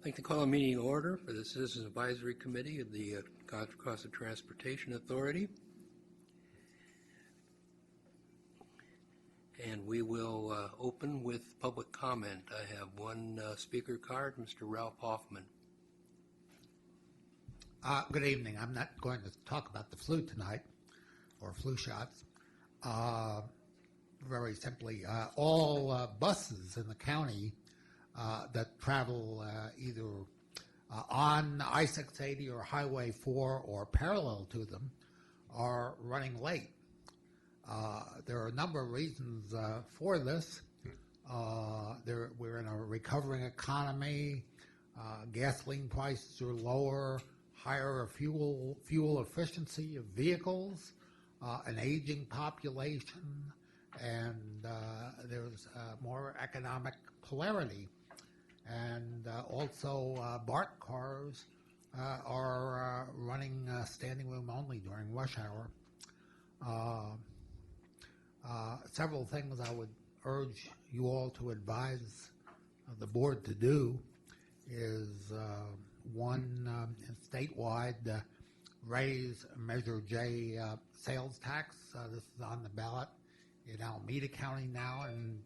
I'd like to call a meeting order for the Citizens Advisory Committee of the Contra Costa Transportation Authority. And we will open with public comment. I have one speaker card, Mr. Ralph Hoffman. Good evening. I'm not going to talk about the flu tonight, or flu shots. Very simply, all buses in the county that travel either on I-680 or Highway 4 or parallel to them are running late. There are a number of reasons for this. We're in a recovering economy. Gasoline prices are lower, higher fuel efficiency of vehicles, an aging population, and there's more economic polarity. And also BART cars are running standing room only during rush hour. Several things I would urge you all to advise the board to do is one, statewide raise Measure J sales tax. This is on the ballot in Alameda County now, and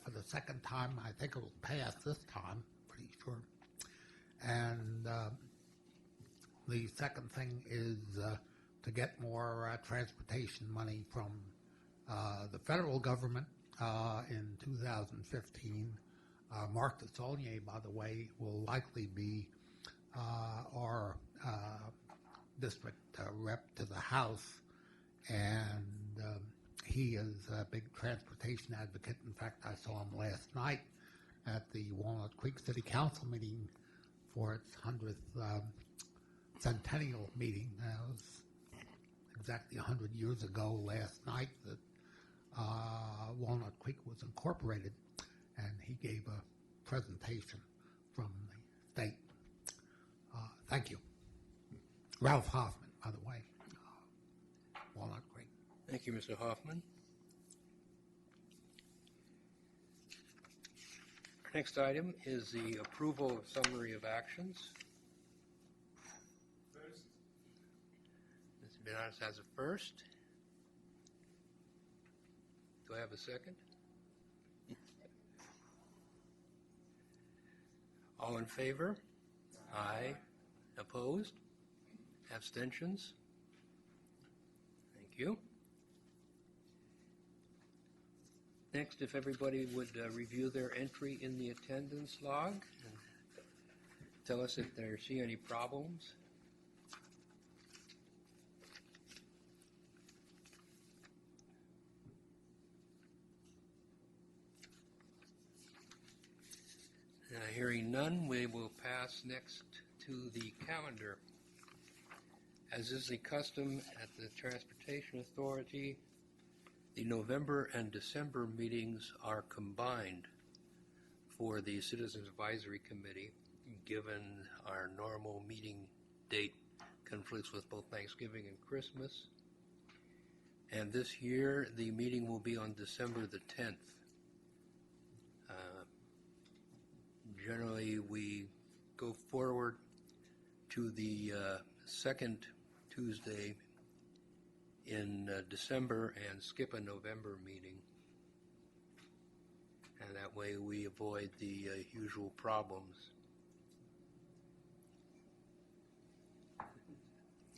for the second time, I think it will pass this time, pretty sure. And the second thing is to get more transportation money from the federal government in 2015. Mark Desaulnier, by the way, will likely be our district rep to the House, and he is a big transportation advocate. In fact, I saw him last night at the Walnut Creek City Council meeting for its 100th centennial meeting. It was exactly 100 years ago last night that Walnut Creek was incorporated, and he gave a presentation from the state. Thank you. Ralph Hoffman, by the way, Walnut Creek. Thank you, Mr. Hoffman. Our next item is the approval of summary of actions. First. Mr. Benares has a first. Do I have a second? All in favor? Aye. Opposed? Abstentions? Thank you. Next, if everybody would review their entry in the attendance log and tell us if they see any problems. Hearing none, we will pass next to the calendar. As is the custom at the Transportation Authority, the November and December meetings are combined for the Citizens Advisory Committee, given our normal meeting date conflicts with both Thanksgiving and Christmas. And this year, the meeting will be on December the 10th. Generally, we go forward to the second Tuesday in December and skip a November meeting. And that way we avoid the usual problems.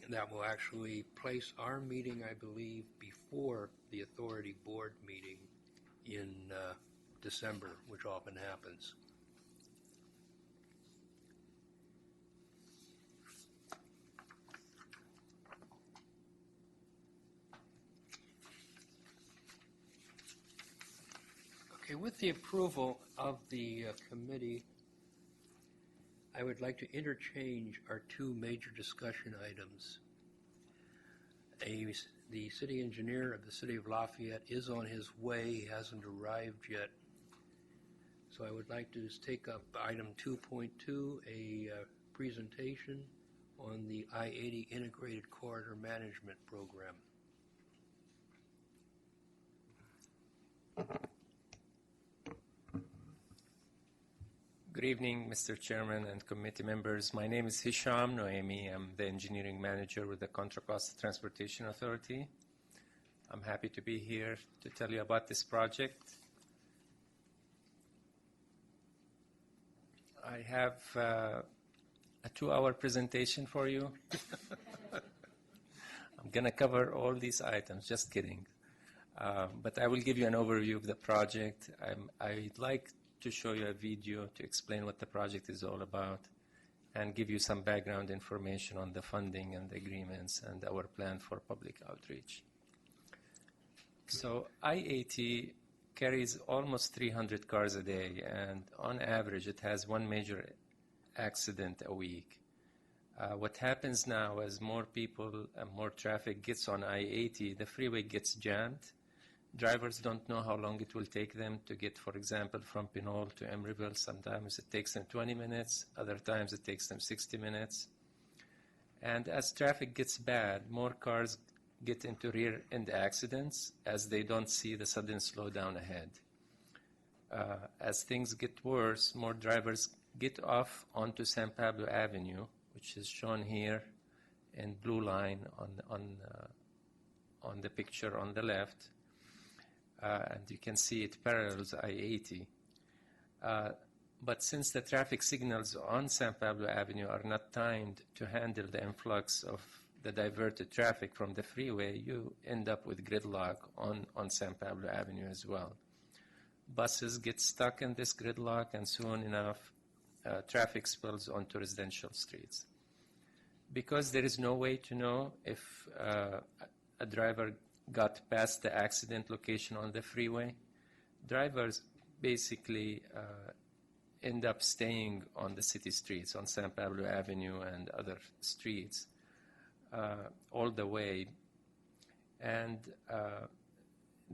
And that will actually place our meeting, I believe, before the authority board meeting in December, which often happens. Okay, with the approval of the committee, I would like to interchange our two major discussion items. The city engineer of the city of Lafayette is on his way. He hasn't arrived yet. So I would like to just take up item 2.2, a presentation on the I-80 Integrated Corridor Management Program. Good evening, Mr. Chairman and committee members. My name is Hisham Noemi. I'm the engineering manager with the Contra Costa Transportation Authority. I'm happy to be here to tell you about this project. I have a 2-hour presentation for you. I'm going to cover all these items, just kidding. But I will give you an overview of the project. I'd like to show you a video to explain what the project is all about and give you some background information on the funding and the agreements and our plan for public outreach. So I-80 carries almost 300 cars a day, and on average it has one major accident a week. What happens now as more people and more traffic gets on I-80, the freeway gets jammed. Drivers don't know how long it will take them to get, for example, from Pinole to Emeryville. Sometimes it takes them 20 minutes, other times it takes them 60 minutes. And as traffic gets bad, more cars get into rear-end accidents as they don't see the sudden slowdown ahead. As things get worse, more drivers get off onto San Pablo Avenue, which is shown here in blue line on the picture on the left. And you can see it parallels I-80. But since the traffic signals on San Pablo Avenue are not timed to handle the influx of the diverted traffic from the freeway, you end up with gridlock on San Pablo Avenue as well. Buses get stuck in this gridlock, and soon enough, traffic spills onto residential streets. Because there is no way to know if a driver got past the accident location on the freeway, drivers basically end up staying on the city streets, on San Pablo Avenue and other streets all the way. And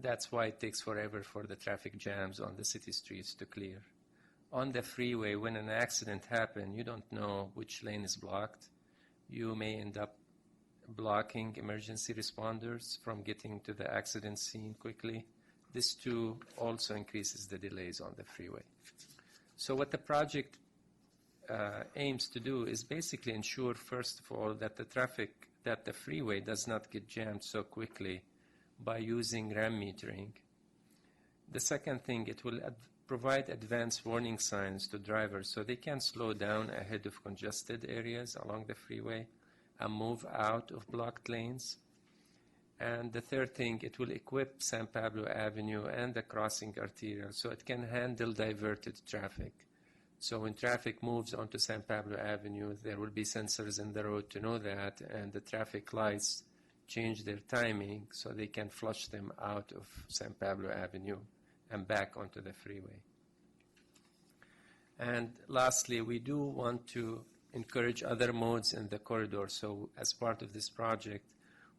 that's why it takes forever for the traffic jams on the city streets to clear. On the freeway, when an accident happens, you don't know which lane is blocked. You may end up blocking emergency responders from getting to the accident scene quickly. This too also increases the delays on the freeway. So what the project aims to do is basically ensure, first of all, that the freeway does not get jammed so quickly by using RAM metering. The second thing, it will provide advanced warning signs to drivers so they can slow down ahead of congested areas along the freeway and move out of blocked lanes. And the third thing, it will equip San Pablo Avenue and the crossing arterial so it can handle diverted traffic. So when traffic moves onto San Pablo Avenue, there will be sensors in the road to know that, and the traffic lights change their timing so they can flush them out of San Pablo Avenue and back onto the freeway. And lastly, we do want to encourage other modes in the corridor. So as part of this project,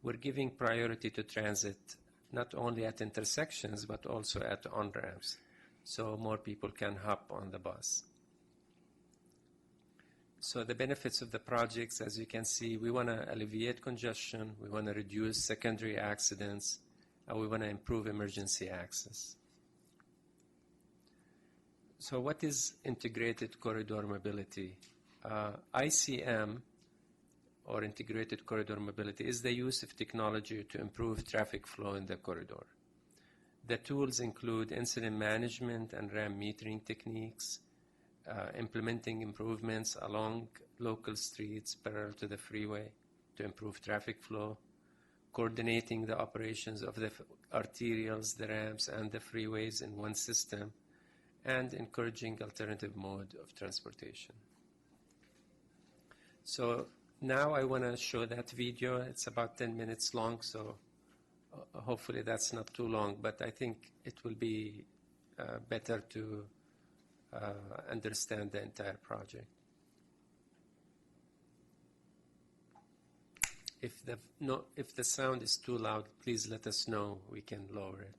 we're giving priority to transit not only at intersections but also at on-ramps, so more people can hop on the bus. So the benefits of the projects, as you can see, we want to alleviate congestion, we want to reduce secondary accidents, and we want to improve emergency access. So what is integrated corridor mobility? ICM, or integrated corridor mobility, is the use of technology to improve traffic flow in the corridor. The tools include incident management and RAM metering techniques, implementing improvements along local streets parallel to the freeway to improve traffic flow, coordinating the operations of the arterials, the ramps, and the freeways in one system, and encouraging alternative mode of transportation. So now I want to show that video. It's about 10 minutes long, so hopefully that's not too long, but I think it will be better to understand the entire project. If the sound is too loud, please let us know. We can lower it.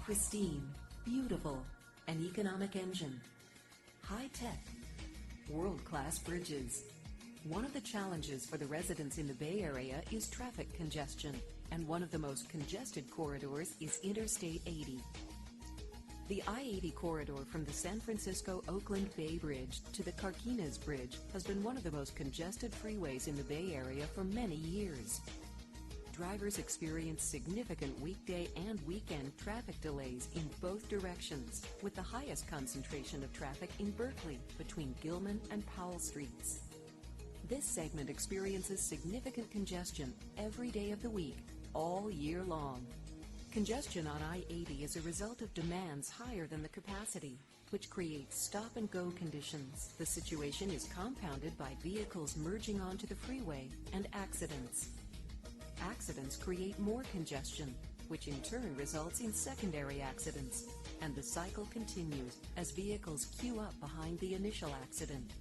Pristine, beautiful, an economic engine. High-tech, world-class bridges. One of the challenges for the residents in the Bay Area is traffic congestion, and one of the most congested corridors is Interstate 80. The I-80 corridor from the San Francisco-Oakland Bay Bridge to the Carquinez Bridge has been one of the most congested freeways in the Bay Area for many years. Drivers experience significant weekday and weekend traffic delays in both directions, with the highest concentration of traffic in Berkeley between Gilman and Powell Streets. This segment experiences significant congestion every day of the week, all year long. Congestion on I-80 is a result of demands higher than the capacity, which creates stop-and-go conditions. The situation is compounded by vehicles merging onto the freeway and accidents. Accidents create more congestion, which in turn results in secondary accidents, and the cycle continues as vehicles queue up behind the initial accident.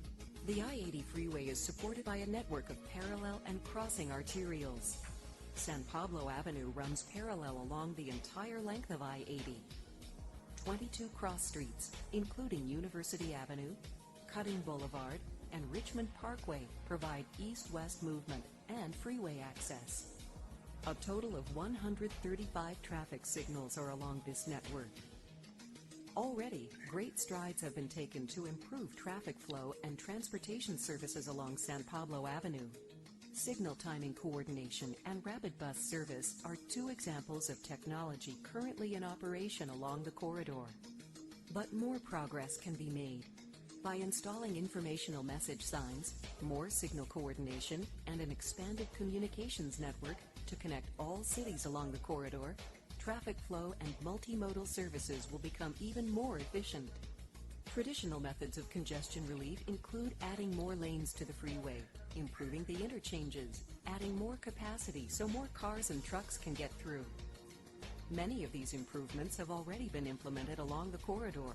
The I-80 freeway is supported by a network of parallel and crossing arterials. San Pablo Avenue runs parallel along the entire length of I-80. 22 cross streets, including University Avenue, Cutting Boulevard, and Richmond Parkway, provide east-west movement and freeway access. A total of 135 traffic signals are along this network. Already, great strides have been taken to improve traffic flow and transportation services along San Pablo Avenue. Signal timing coordination and rapid bus service are two examples of technology currently in operation along the corridor. But more progress can be made. By installing informational message signs, more signal coordination, and an expanded communications network to connect all cities along the corridor, traffic flow and multimodal services will become even more efficient. Traditional methods of congestion relief include adding more lanes to the freeway, improving the interchanges, adding more capacity so more cars and trucks can get through. Many of these improvements have already been implemented along the corridor.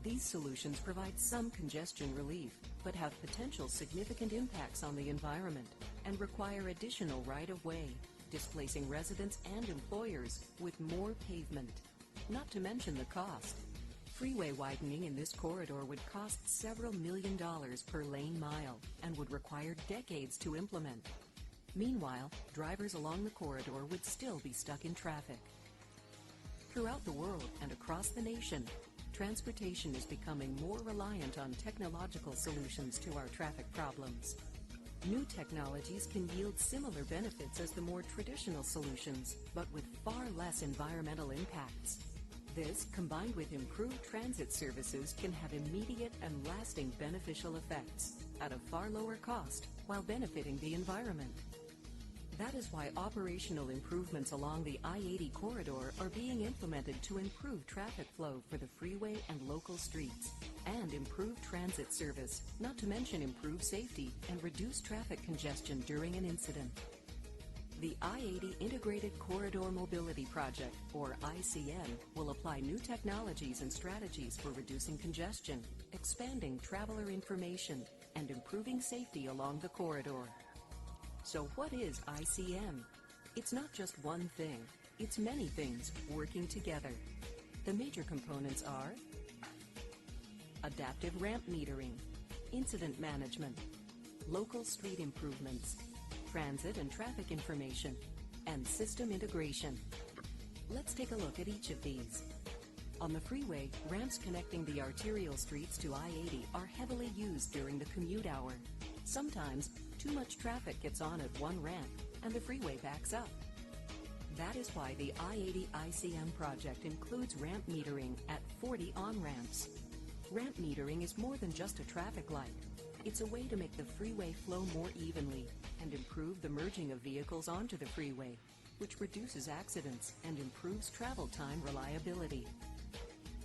These solutions provide some congestion relief, but have potential significant impacts on the environment and require additional right-of-way, displacing residents and employers with more pavement, not to mention the cost. Freeway widening in this corridor would cost several $1 million per lane mile and would require decades to implement. Meanwhile, drivers along the corridor would still be stuck in traffic. Throughout the world and across the nation, transportation is becoming more reliant on technological solutions to our traffic problems. New technologies can yield similar benefits as the more traditional solutions, but with far less environmental impacts. This, combined with improved transit services, can have immediate and lasting beneficial effects at a far lower cost while benefiting the environment. That is why operational improvements along the I-80 corridor are being implemented to improve traffic flow for the freeway and local streets, and improve transit service, not to mention improve safety and reduce traffic congestion during an incident. The I-80 Integrated Corridor Mobility Project, or ICM, will apply new technologies and strategies for reducing congestion, expanding traveler information, and improving safety along the corridor. So what is ICM? It's not just one thing. It's many things working together. The major components are adaptive ramp metering, incident management, local street improvements, transit and traffic information, and system integration. Let's take a look at each of these. On the freeway, ramps connecting the arterial streets to I-80 are heavily used during the commute hour. Sometimes, too much traffic gets on at one ramp, and the freeway backs up. That is why the I-80 ICM project includes ramp metering at 40 on-ramps. Ramp metering is more than just a traffic light. It's a way to make the freeway flow more evenly and improve the merging of vehicles onto the freeway, which reduces accidents and improves travel time reliability.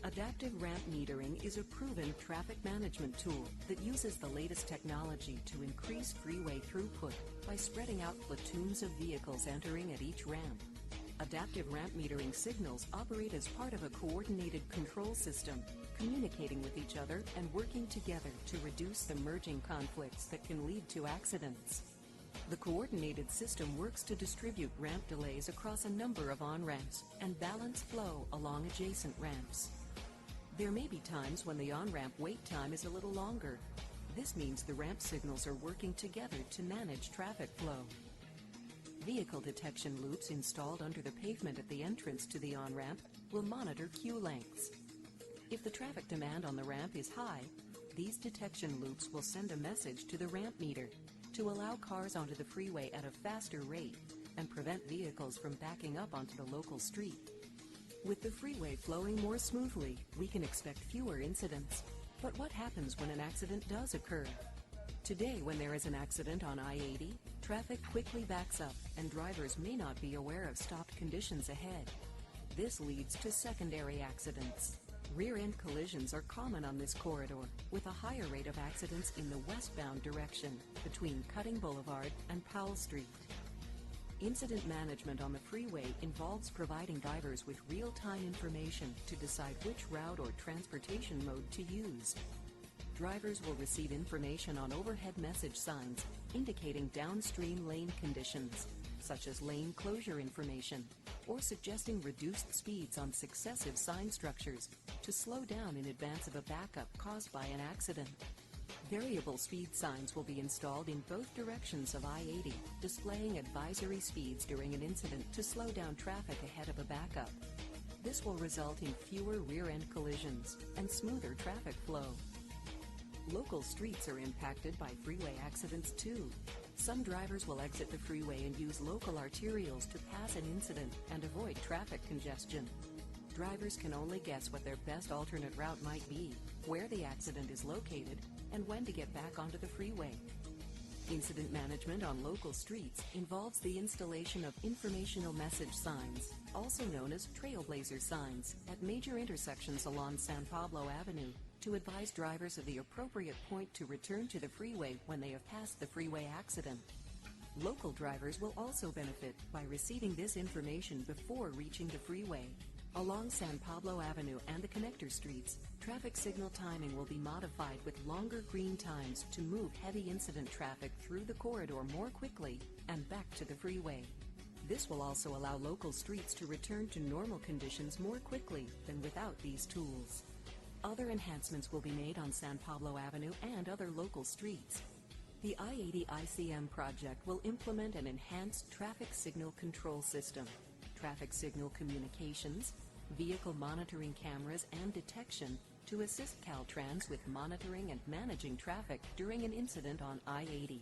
Adaptive ramp metering is a proven traffic management tool that uses the latest technology to increase freeway throughput by spreading out platoons of vehicles entering at each ramp. Adaptive ramp metering signals operate as part of a coordinated control system, communicating with each other and working together to reduce the merging conflicts that can lead to accidents. The coordinated system works to distribute ramp delays across a number of on-ramps and balance flow along adjacent ramps. There may be times when the on-ramp wait time is a little longer, This means the ramp signals are working together to manage traffic flow. Vehicle detection loops installed under the pavement at the entrance to the on-ramp will monitor queue lengths. If the traffic demand on the ramp is high, these detection loops will send a message to the ramp meter to allow cars onto the freeway at a faster rate and prevent vehicles from backing up onto the local street. With the freeway flowing more smoothly, we can expect fewer incidents. But what happens when an accident does occur? Today, when there is an accident on I-80, traffic quickly backs up and drivers may not be aware of stopped conditions ahead. This leads to secondary accidents. Rear-end collisions are common on this corridor, with a higher rate of accidents in the westbound direction between Cutting Boulevard and Powell Street. Incident management on the freeway involves providing drivers with real-time information to decide which route or transportation mode to use. Drivers will receive information on overhead message signs indicating downstream lane conditions, such as lane closure information, or suggesting reduced speeds on successive sign structures to slow down in advance of a backup caused by an accident. Variable speed signs will be installed in both directions of I-80, displaying advisory speeds during an incident to slow down traffic ahead of a backup. This will result in fewer rear-end collisions and smoother traffic flow. Local streets are impacted by freeway accidents too. Some drivers will exit the freeway and use local arterials to pass an incident and avoid traffic congestion. Drivers can only guess what their best alternate route might be, where the accident is located, and when to get back onto the freeway. Incident management on local streets involves the installation of informational message signs, also known as trailblazer signs, at major intersections along San Pablo Avenue to advise drivers of the appropriate point to return to the freeway when they have passed the freeway accident. Local drivers will also benefit by receiving this information before reaching the freeway. Along San Pablo Avenue and the connector streets, traffic signal timing will be modified with longer green times to move heavy incident traffic through the corridor more quickly and back to the freeway. This will also allow local streets to return to normal conditions more quickly than without these tools. Other enhancements will be made on San Pablo Avenue and other local streets. The I-80 ICM project will implement an enhanced traffic signal control system, traffic signal communications, vehicle monitoring cameras, and detection to assist Caltrans with monitoring and managing traffic during an incident on I-80.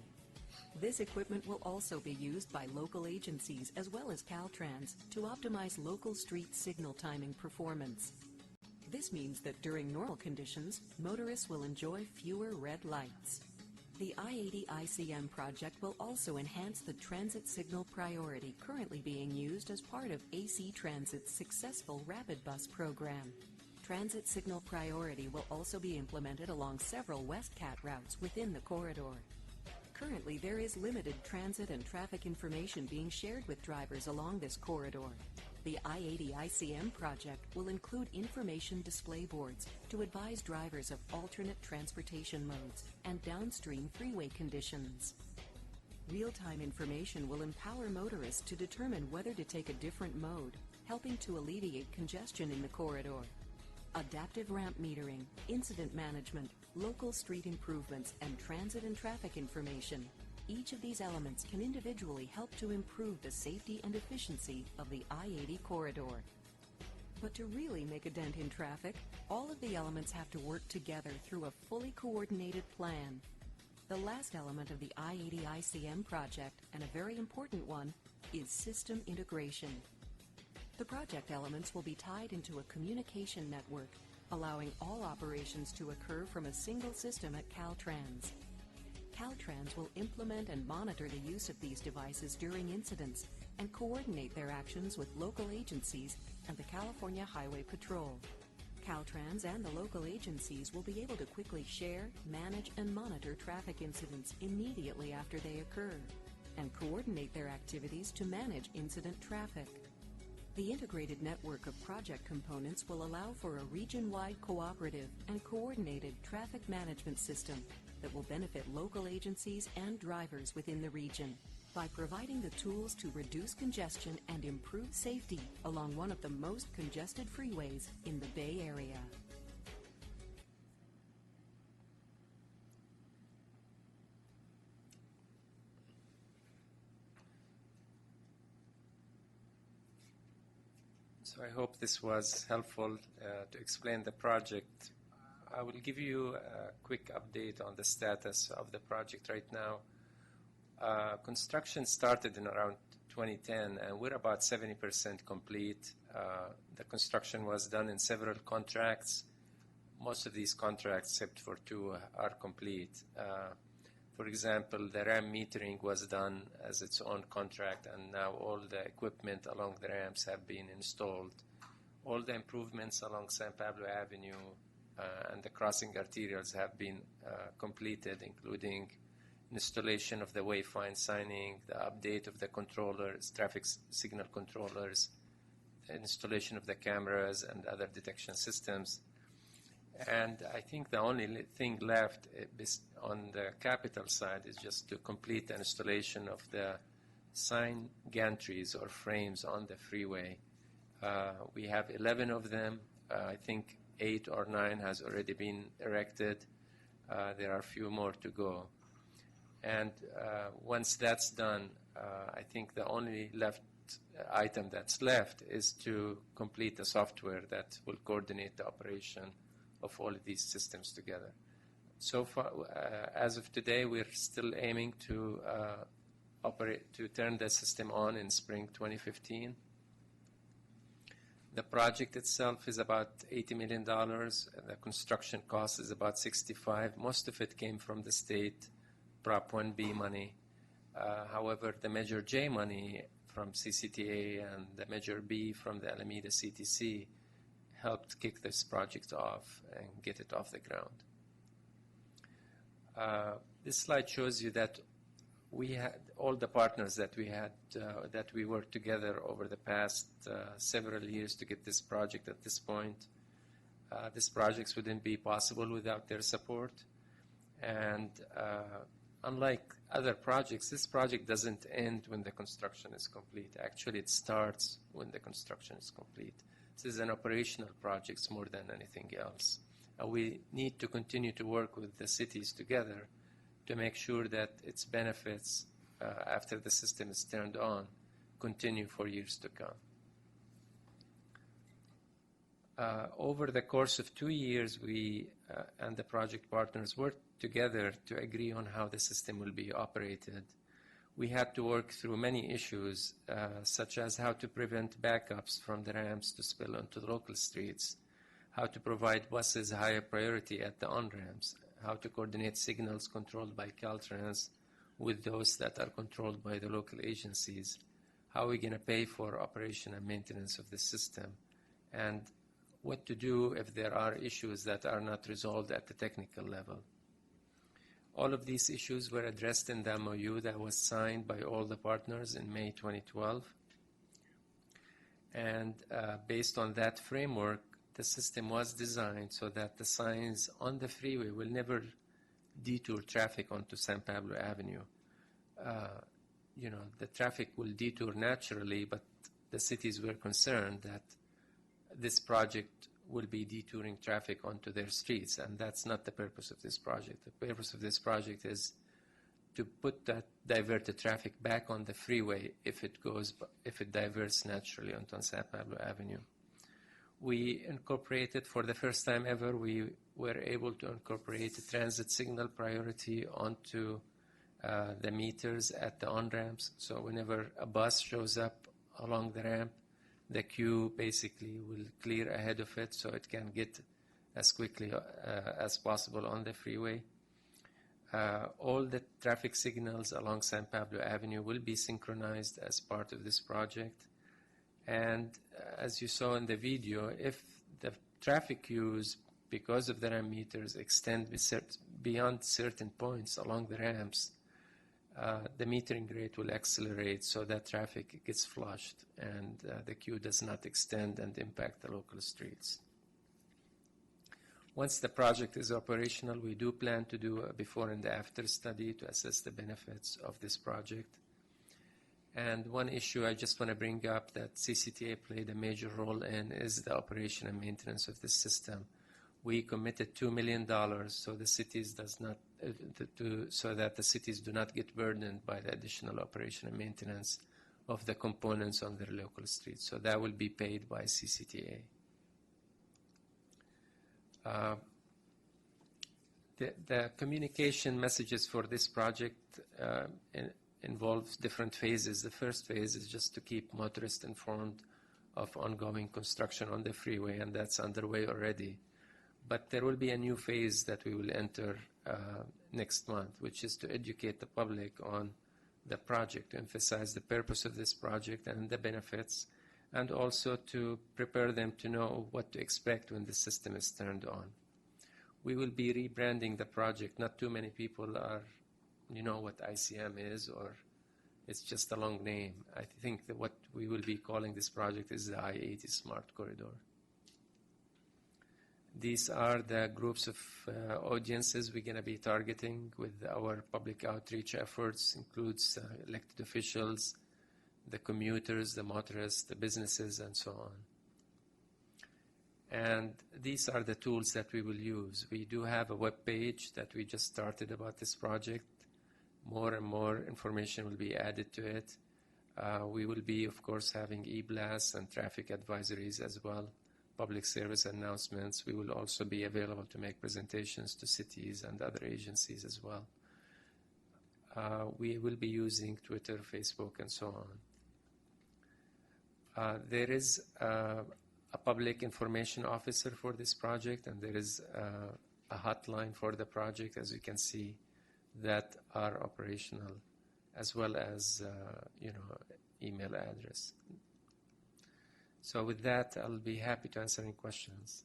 This equipment will also be used by local agencies as well as Caltrans to optimize local street signal timing performance. This means that during normal conditions, motorists will enjoy fewer red lights. The I-80 ICM project will also enhance the transit signal priority currently being used as part of AC Transit's successful Rapid Bus program. Transit signal priority will also be implemented along several WestCat routes within the corridor. Currently, there is limited transit and traffic information being shared with drivers along this corridor. The I-80 ICM project will include information display boards to advise drivers of alternate transportation modes and downstream freeway conditions. Real-time information will empower motorists to determine whether to take a different mode, helping to alleviate congestion in the corridor. Adaptive ramp metering, incident management, local street improvements, and transit and traffic information. Each of these elements can individually help to improve the safety and efficiency of the I-80 corridor. But to really make a dent in traffic, all of the elements have to work together through a fully coordinated plan. The last element of the I-80 ICM project, and a very important one, is system integration. The project elements will be tied into a communication network, allowing all operations to occur from a single system at Caltrans. Caltrans will implement and monitor the use of these devices during incidents and coordinate their actions with local agencies and the California Highway Patrol. Caltrans and the local agencies will be able to quickly share, manage, and monitor traffic incidents immediately after they occur, and coordinate their activities to manage incident traffic. The integrated network of project components will allow for a region-wide cooperative and coordinated traffic management system that will benefit local agencies and drivers within the region by providing the tools to reduce congestion and improve safety along one of the most congested freeways in the Bay Area. So I hope this was helpful to explain the project. I will give you a quick update on the status of the project right now. Construction started in around 2010, and we're about 70% complete. The construction was done in several contracts. Most of these contracts, except for 2, are complete. For example, the RAM metering was done as its own contract, and now all the equipment along the ramps have been installed. All the improvements along San Pablo Avenue and the crossing arterials have been completed, including installation of the wayfind signing, the update of the controllers, traffic signal controllers, the installation of the cameras and other detection systems. And I think the only thing left on the capital side is just to complete the installation of the sign gantries or frames on the freeway. We have 11 of them. I think 8 or 9 has already been erected. There are a few more to go. And once that's done, I think the only item that's left is to complete the software that will coordinate the operation of all of these systems together. So far, as of today, we're still aiming to turn the system on in spring 2015. The project itself is about $80 million. The construction cost is about $65. Most of it came from the state Prop 1B money. However, the Measure J money from CCTA and the Measure B from the Alameda CTC helped kick this project off and get it off the ground. This slide shows you that we had all the partners that we worked together over the past several years to get this project at this point. This project wouldn't be possible without their support. And unlike other projects, this project doesn't end when the construction is complete. Actually, it starts when the construction is complete. This is an operational project more than anything else. We need to continue to work with the cities together to make sure that its benefits after the system is turned on continue for years to come. Over the course of 2 years, we and the project partners worked together to agree on how the system will be operated. We had to work through many issues, such as how to prevent backups from the ramps to spill onto the local streets, how to provide buses higher priority at the on-ramps, how to coordinate signals controlled by Caltrans with those that are controlled by the local agencies, how we're going to pay for operation and maintenance of the system, and what to do if there are issues that are not resolved at the technical level. All of these issues were addressed in the MOU that was signed by all the partners in May 2012. And based on that framework, the system was designed so that the signs on the freeway will never detour traffic onto San Pablo Avenue. The traffic will detour naturally, but the cities were concerned that this project will be detouring traffic onto their streets, and that's not the purpose of this project. The purpose of this project is to put that diverted traffic back on the freeway if it diverts naturally onto San Pablo Avenue. We incorporated, for the first time ever, we were able to incorporate a transit signal priority onto the meters at the on-ramps. So whenever a bus shows up along the ramp, the queue basically will clear ahead of it so it can get as quickly as possible on the freeway. All the traffic signals along San Pablo Avenue will be synchronized as part of this project. And as you saw in the video, if the traffic queues, because of the RAM meters, extend beyond certain points along the ramps, the metering rate will accelerate so that traffic gets flushed and the queue does not extend and impact the local streets. Once the project is operational, we do plan to do a before and after study to assess the benefits of this project. And one issue I just want to bring up that CCTA played a major role in is the operation and maintenance of this system. We committed $2 million so the cities so that the cities do not get burdened by the additional operation and maintenance of the components on their local streets. So that will be paid by CCTA. The communication messages for this project involves different phases. The first phase is just to keep motorists informed of ongoing construction on the freeway, and that's underway already. But there will be a new phase that we will enter next month, which is to educate the public on the project, to emphasize the purpose of this project and the benefits, and also to prepare them to know what to expect when the system is turned on. We will be rebranding the project. Not too many people know what ICM is, or it's just a long name. I think that what we will be calling this project is the I-80 Smart Corridor. These are the groups of audiences we're going to be targeting with our public outreach efforts. Includes elected officials, the commuters, the motorists, the businesses, and so on. And these are the tools that we will use. We do have a web page that we just started about this project. More and more information will be added to it. We will be, of course, having e-blasts and traffic advisories as well, public service announcements. We will also be available to make presentations to cities and other agencies as well. We will be using Twitter, Facebook, and so on. There is a public information officer for this project, and there is a hotline for the project, as you can see, that are operational, as well as email address. So with that, I'll be happy to answer any questions.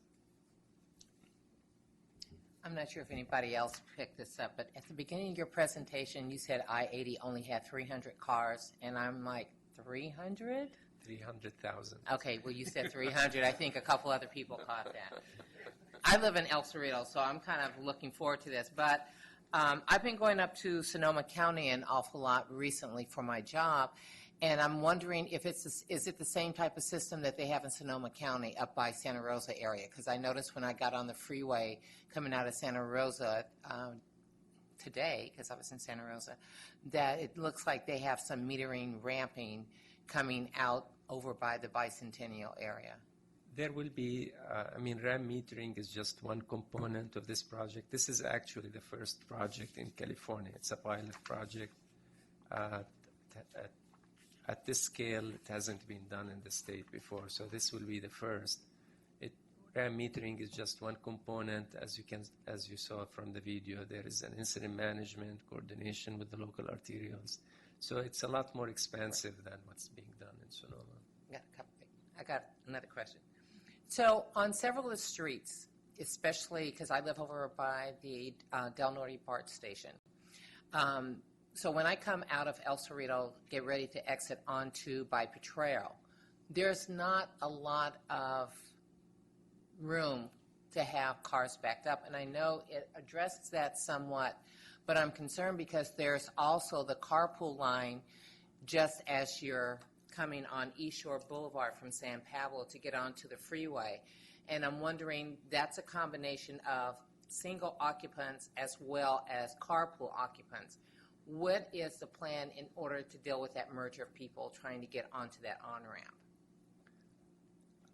I'm not sure if anybody else picked this up, but at the beginning of your presentation, you said I-80 only had 300 cars, and I'm like, 300? 300,000. Okay, well, you said 300. I think a couple other people caught that. I live in El Cerrito, so I'm kind of looking forward to this. But I've been going up to Sonoma County an awful lot recently for my job, and I'm wondering if is it the same type of system that they have in Sonoma County up by Santa Rosa area? Because I noticed when I got on the freeway coming out of Santa Rosa today, because I was in Santa Rosa, that it looks like they have some metering ramping coming out over by the Bicentennial area. There will be, RAM metering is just one component of this project. This is actually the first project in California. It's a pilot project. At this scale, it hasn't been done in the state before, so this will be the first. RAM metering is just one component. As you saw from the video, there is an incident management, coordination with the local arterials. So it's a lot more expansive than what's being done in Sonoma. I got another question. So on several of the streets, especially because I live over by the Del Norte BART station, so when I come out of El Cerrito, get ready to exit onto by Potrero, there's not a lot of room to have cars backed up. And I know it addresses that somewhat, but I'm concerned because there's also the carpool line just as you're coming on East Shore Boulevard from San Pablo to get onto the freeway. And I'm wondering, that's a combination of single occupants as well as carpool occupants. What is the plan in order to deal with that merger of people trying to get onto that on-ramp,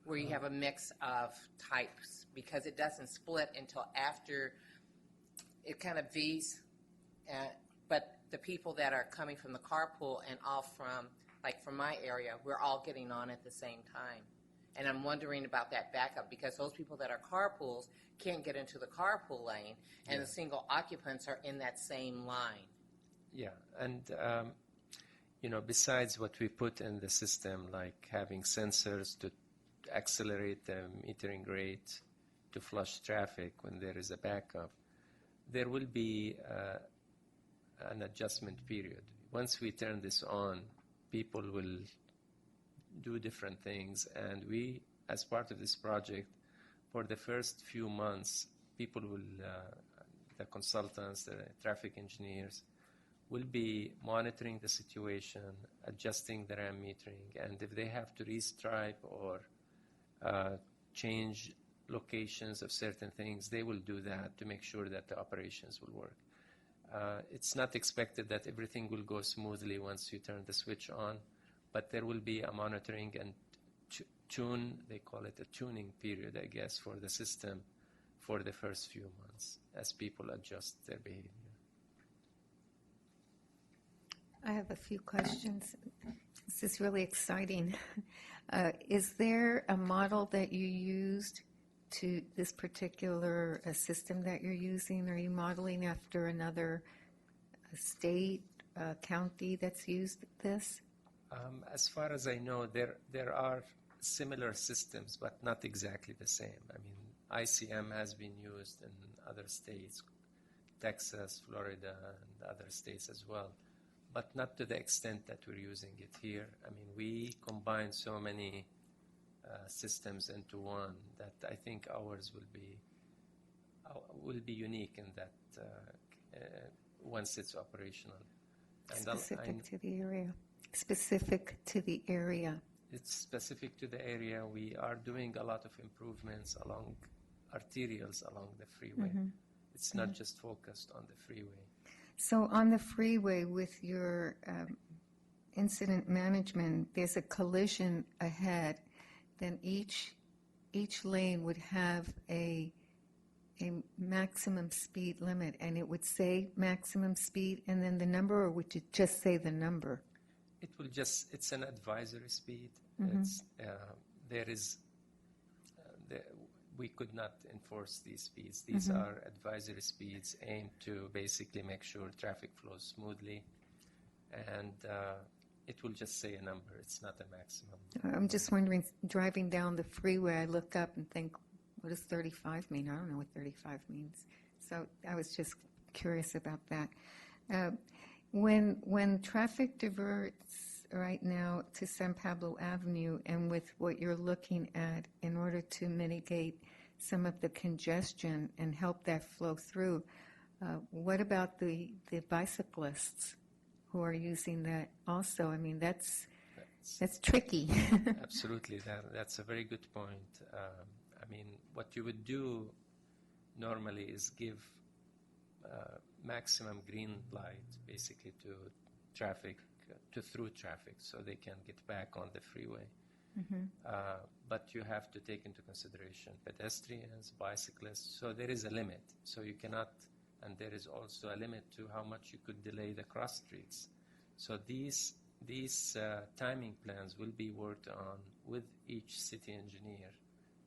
where you have a mix of types, because it doesn't split until after it kind of V's, but the people that are coming from the carpool and all from, like from my area, we're all getting on at the same time. And I'm wondering about that backup, because those people that are carpools can't get into the carpool lane, and the single occupants are in that same line. Yeah, and besides what we put in the system, like having sensors to accelerate the metering rate to flush traffic when there is a backup, there will be an adjustment period. Once we turn this on, people will do different things, and we, as part of this project, for the first few months, people will, the consultants, the traffic engineers, will be monitoring the situation, adjusting the RAM metering, and if they have to restripe or change locations of certain things, they will do that to make sure that the operations will work. It's not expected that everything will go smoothly once you turn the switch on, but there will be a monitoring and they call it a tuning period, I guess, for the system for the first few months as people adjust their behavior. I have a few questions. This is really exciting. Is there a model that you used to this particular system that you're using? Are you modeling after another state, county that's used this? As far as I know, there are similar systems, but not exactly the same. I mean, ICM has been used in other states, Texas, Florida, and other states as well, but not to the extent that we're using it here. I mean, we combine so many systems into one that I think ours will be unique in that once it's operational. And Specific to the area. Specific to the area. It's specific to the area. We are doing a lot of improvements along arterials along the freeway. Mm-hmm. It's not just focused on the freeway. So on the freeway with your incident management, there's a collision ahead, then each lane would have a maximum speed limit, and it would say maximum speed and then the number, or would you just say the number? It will just, it's an advisory speed. Mm-hmm. We could not enforce these speeds. These Mm-hmm. are advisory speeds aimed to basically make sure traffic flows smoothly, and it will just say a number. It's not a maximum. I'm just wondering, driving down the freeway, I look up and think, what does 35 mean? I don't know what 35 means. So I was just curious about that. When traffic diverts right now to San Pablo Avenue, and with what you're looking at in order to mitigate some of the congestion and help that flow through, what about the bicyclists who are using that also? I mean, that's tricky. Absolutely, that's a very good point. I mean, what you would do normally is give maximum green light basically to traffic, to through traffic, so they can get back on the freeway. Mm-hmm. But you have to take into consideration pedestrians, bicyclists, so there is a limit. So you cannot, and there is also a limit to how much you could delay the cross streets. So these timing plans will be worked on with each city engineer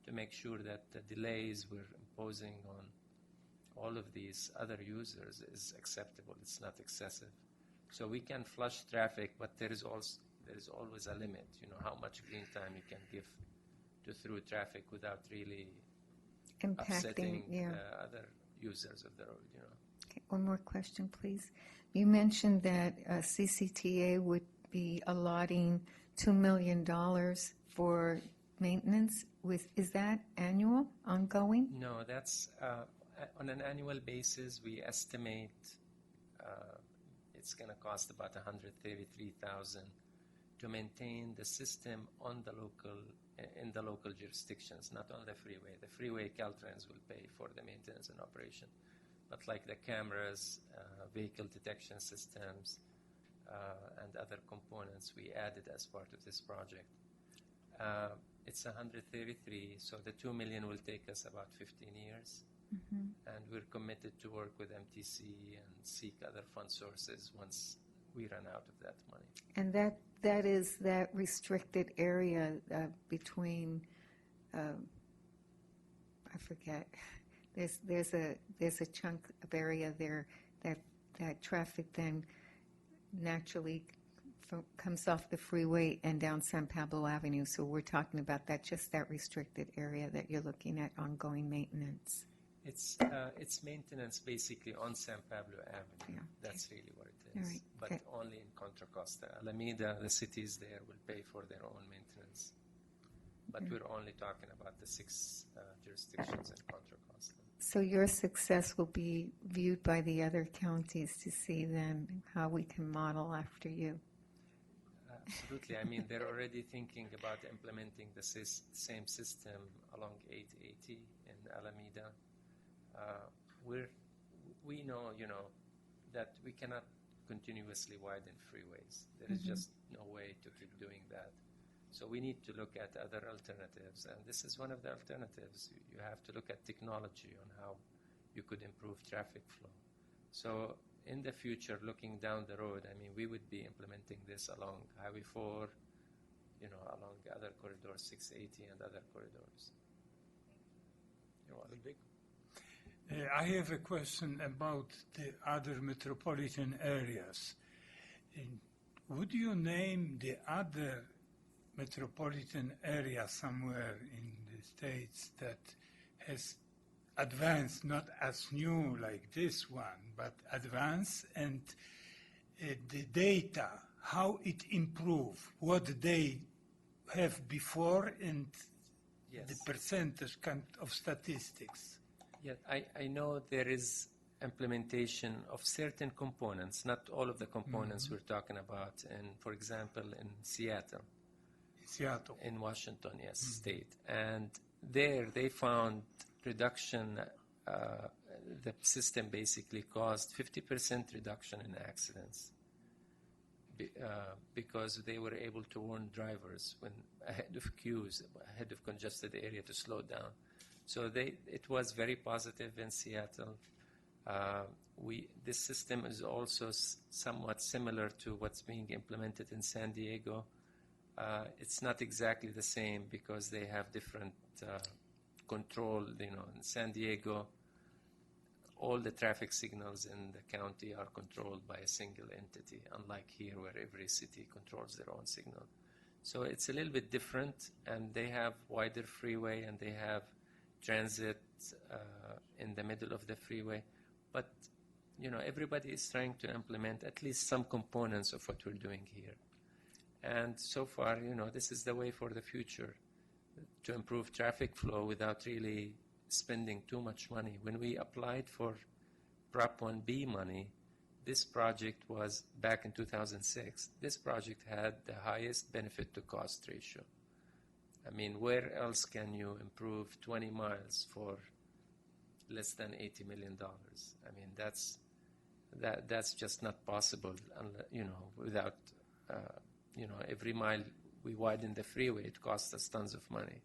to make sure that the delays we're imposing on all of these other users is acceptable. It's not excessive. So we can flush traffic, but there is always a limit, how much green time you can give to through traffic without really upsetting yeah. other users of the road, Okay, one more question, please. You mentioned that CCTA would be allotting $2 million for maintenance. Is that annual, ongoing? No, that's on an annual basis. We estimate it's going to cost about $133,000 to maintain the system in the local jurisdictions, not on the freeway. The freeway, Caltrans will pay for the maintenance and operation, but like the cameras, vehicle detection systems, and other components we added as part of this project. It's 133, so the $2 million will take us about 15 years. Mm-hmm. And we're committed to work with MTC and seek other fund sources once we run out of that money. And that is that restricted area between, I forget. There's a chunk of area there that traffic then naturally comes off the freeway and down San Pablo Avenue. So we're talking about just that restricted area that you're looking at ongoing maintenance. It's maintenance basically on San Pablo Avenue. Yeah. That's really what it is. All right. But Okay. only in Contra Costa. Alameda, the cities there will pay for their own maintenance. But we're only talking about the 6 jurisdictions in Contra Costa. So your success will be viewed by the other counties to see then how we can model after you. Absolutely. I mean, they're already thinking about implementing the same system along 880 in Alameda. We know, that we cannot continuously widen freeways. There is just no way to keep doing that. So we need to look at other alternatives, and this is one of the alternatives. You have to look at technology on how you could improve traffic flow. So in the future, looking down the road, I mean, we would be implementing this along Highway 4, along other corridors, 680 and other corridors. You're welcome. I have a question about the other metropolitan areas. Would you name the other metropolitan area somewhere in the States that has advanced, not as new like this one, but advanced, and the data, how it improved, what they have before, and Yes. the percentage kind of statistics? Yeah, I know there is implementation of certain components, not all of the components we're talking about, and for example, in Seattle, in Washington, yes, state. And there they found reduction, the system basically caused 50% reduction in accidents because they were able to warn drivers when ahead of queues, ahead of congested area to slow down. So it was very positive in Seattle. This system is also somewhat similar to what's being implemented in San Diego. It's not exactly the same because they have different control. In San Diego, all the traffic signals in the county are controlled by a single entity, unlike here where every city controls their own signal. So it's a little bit different, and they have wider freeway and they have transit in the middle of the freeway. But, everybody is trying to implement at least some components of what we're doing here. And so far, this is the way for the future, to improve traffic flow without really spending too much money. When we applied for Prop 1B money, this project was back in 2006. This project had the highest benefit to cost ratio. I mean, where else can you improve 20 miles for less than $80 million? I mean, that's just not possible, without, every mile we widen the freeway, it costs us tons of money.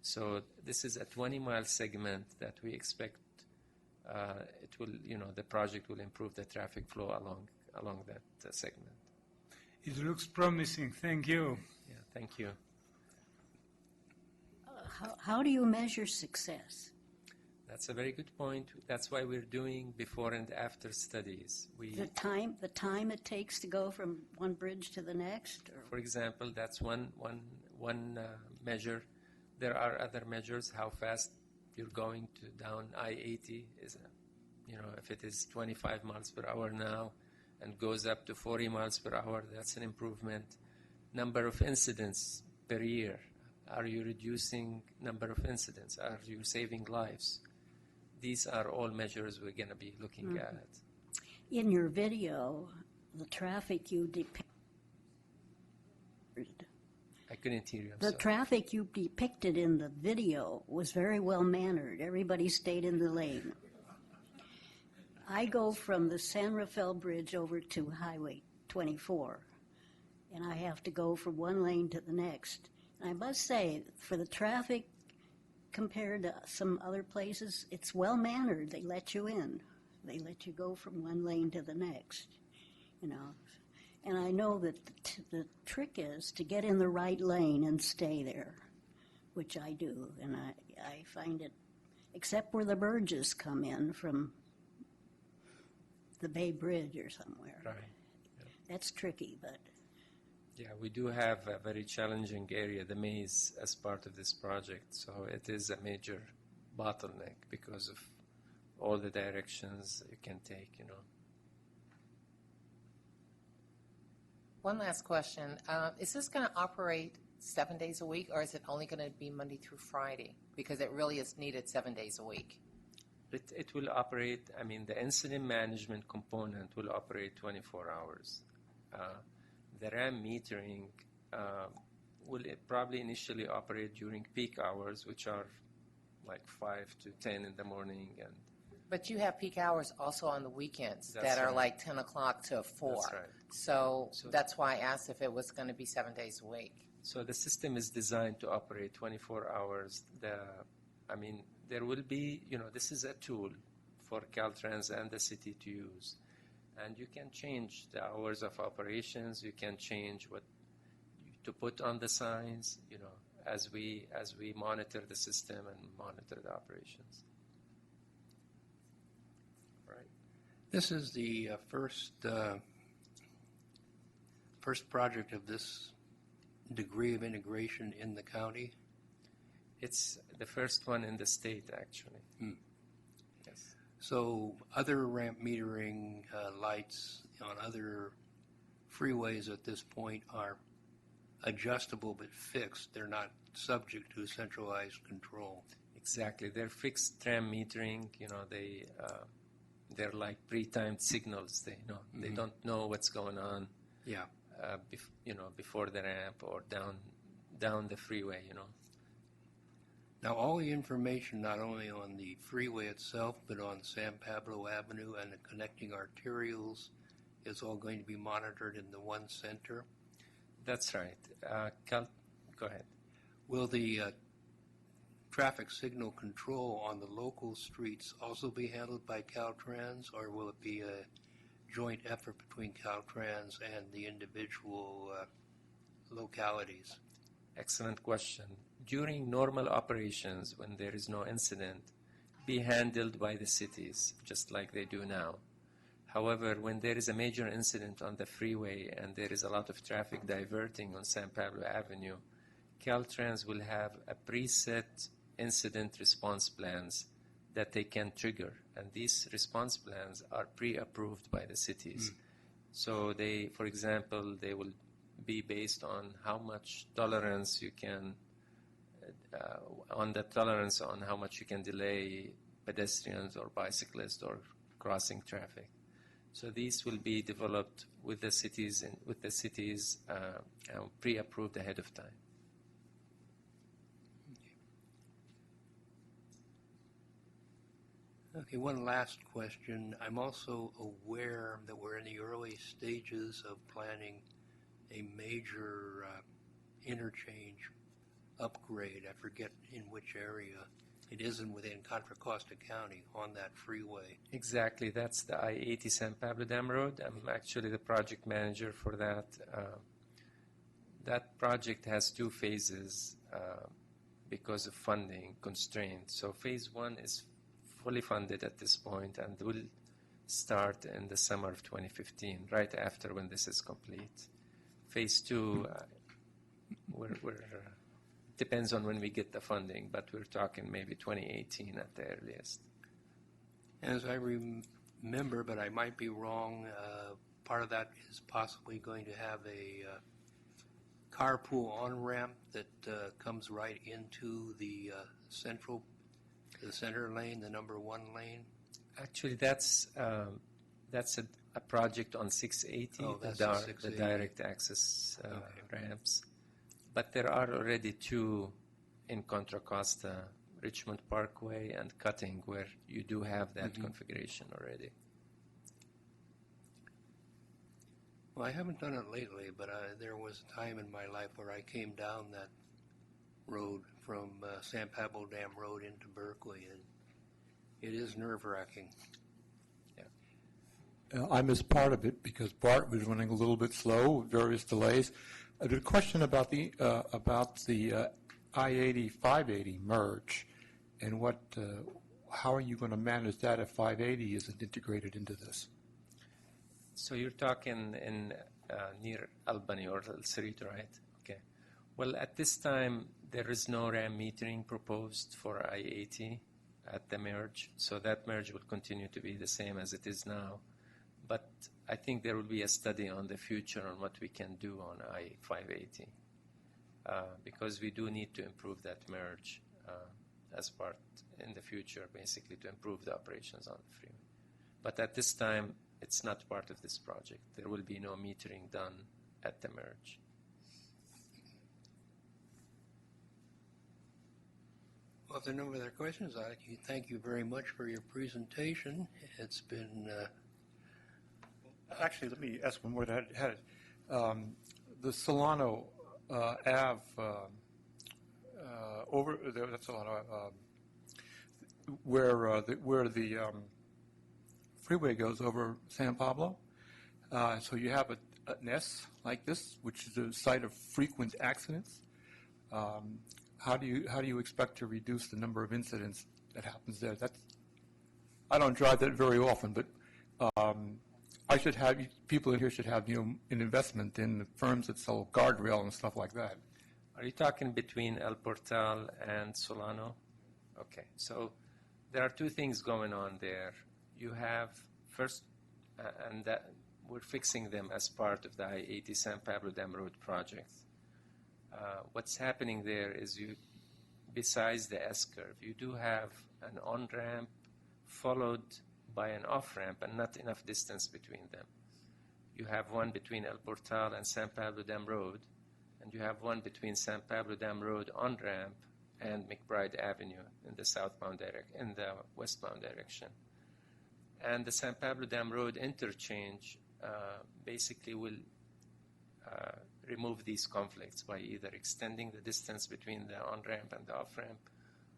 So this is a 20-mile segment that we expect the project will improve the traffic flow along that segment. It looks promising. Thank you. Yeah, thank you. How do you measure success? That's a very good point. That's why we're doing before and after studies. The time it takes to go from one bridge to the next? For example, that's one measure. There are other measures, how fast you're going down I-80. If it is 25 miles per hour now and goes up to 40 miles per hour, that's an improvement. Number of incidents per year. Are you reducing number of incidents? Are you saving lives? These are all measures we're going to be looking at. In your video, the traffic you depicted. I couldn't hear you. The traffic you depicted in the video was very well mannered. Everybody stayed in the lane. I go from the San Rafael Bridge over to Highway 24, and I have to go from one lane to the next. And I must say, for the traffic compared to some other places, it's well mannered. They let you in. They let you go from one lane to the next, And I know that the trick is to get in the right lane and stay there, which I do. And I find it, except where the Burges come in from the Bay Bridge or somewhere. Right. Yeah. That's tricky, but... Yeah, we do have a very challenging area, the maze, as part of this project. So it is a major bottleneck because of all the directions you can take, One last question. Is this going to operate 7 days a week, or is it only going to be Monday through Friday? Because it really is needed 7 days a week. It will operate, the incident management component will operate 24 hours. The RAM metering will probably initially operate during peak hours, which are like 5 to 10 in the morning and But you have peak hours also on the weekends That's that are right. like 10 o'clock to 4. That's right. So So- that's why I asked if it was going to be 7 days a week. So the system is designed to operate 24 hours. There will be, this is a tool for Caltrans and the city to use. And you can change the hours of operations. You can change what to put on the signs, as we monitor the system and monitor the operations. Right. This is the first project of this degree of integration in the county. It's the first one in the state, actually. Yes. So other ramp metering lights on other freeways at this point are adjustable but fixed. They're not subject to centralized control. Exactly. They're fixed tram metering. They're like pre-timed signals. They don't know what's going on. Yeah. Before the ramp or down the freeway. Now, all the information, not only on the freeway itself, but on San Pablo Avenue and the connecting arterials, is all going to be monitored in the one center. That's right. Go ahead. Will the traffic signal control on the local streets also be handled by Caltrans, or will it be a joint effort between Caltrans and the individual localities? Excellent question. During normal operations, when there is no incident, be handled by the cities, just like they do now. However, when there is a major incident on the freeway and there is a lot of traffic diverting on San Pablo Avenue, Caltrans will have a preset incident response plans that they can trigger. And these response plans are pre-approved by the cities. So for example, they will be based on how much tolerance you can, on how much you can delay pedestrians or bicyclists or crossing traffic. So these will be developed with the cities pre-approved ahead of time. Okay, one last question. I'm also aware that we're in the early stages of planning a major interchange upgrade. I forget in which area. It isn't within Contra Costa County on that freeway. Exactly. That's the I-80 San Pablo Dam Road. I'm actually the project manager for that. That project has 2 phases because of funding constraints. So phase 1 is fully funded at this point and will start in the summer of 2015, right after when this is complete. Phase 2, depends on when we get the funding, but we're talking maybe 2018 at the earliest. As I remember, but I might be wrong, part of that is possibly going to have a carpool on-ramp that comes right into the center lane, the number 1 lane. Actually, that's a project on 680, Oh, that's the 680. direct access Okay. ramps. But there are already 2 in Contra Costa, Richmond Parkway and Cutting, where you do have that configuration already. Well, I haven't done it lately, but there was a time in my life where I came down that road from San Pablo Dam Road into Berkeley, and it is nerve-wracking. I missed part of it because BART was running a little bit slow, various delays. I did a question about the I-80 580 merge, and how are you going to manage that if 580 isn't integrated into this? So you're talking in near Albany or El Cerrito, right? Okay. Well, at this time, there is no RAM metering proposed for I-80 at the merge, so that merge will continue to be the same as it is now. But I think there will be a study on the future on what we can do on I-580 because we do need to improve that merge as part in the future, basically to improve the operations on the freeway. But at this time, it's not part of this project. There will be no metering done at the merge. Well, if there are no other questions, I thank you very much for your presentation. It's been Actually, let me ask one more. The Solano Ave over there, that's Solano, where the freeway goes over San Pablo. So you have an S like this, which is a site of frequent accidents. How do you expect to reduce the number of incidents that happens there? I don't drive that very often, but people in here should have an investment in the firms that sell guardrail and stuff like that. Are you talking between El Portal and Solano? Okay, so there are two things going on there. You have first, and that we're fixing them as part of the I-80 San Pablo Dam Road project. What's happening there is besides the S-curve, you do have an on-ramp followed by an off-ramp and not enough distance between them. You have one between El Portal and San Pablo Dam Road, and you have one between San Pablo Dam Road on-ramp and McBride Avenue in the westbound direction. And the San Pablo Dam Road interchange basically will remove these conflicts by either extending the distance between the on-ramp and the off-ramp,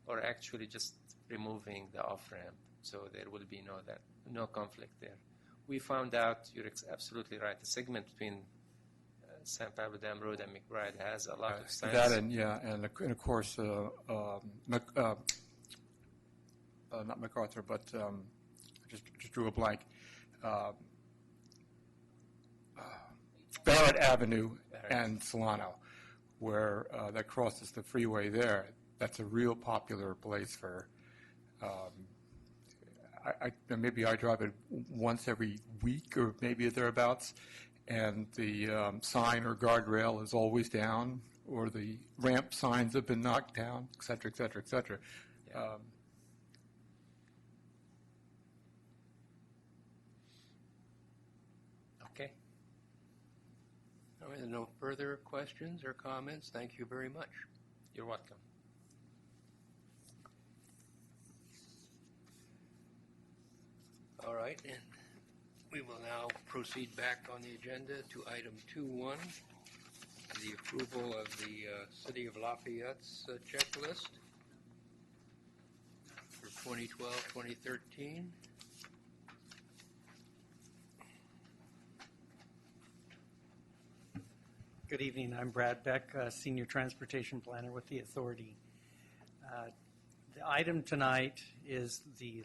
or actually just removing the off-ramp, so there will be no conflict there. We found out, you're absolutely right, the segment between San Pablo Dam Road and McBride has a lot of signs. That and of course, not MacArthur, but I just drew a blank. Barrett Avenue and Solano, where that crosses the freeway there. That's a real popular place for. Maybe I drive it once every week or maybe thereabouts, and the sign or guardrail is always down, or the ramp signs have been knocked down, et cetera, et cetera, et cetera. Yeah. Okay. all right, no further questions or comments. Thank you very much. You're welcome. All right, and we will now proceed back on the agenda to item 2.1, the approval of the City of Lafayette's checklist for 2012-2013. Good evening. I'm Brad Beck, Senior Transportation Planner with the Authority. The item tonight is the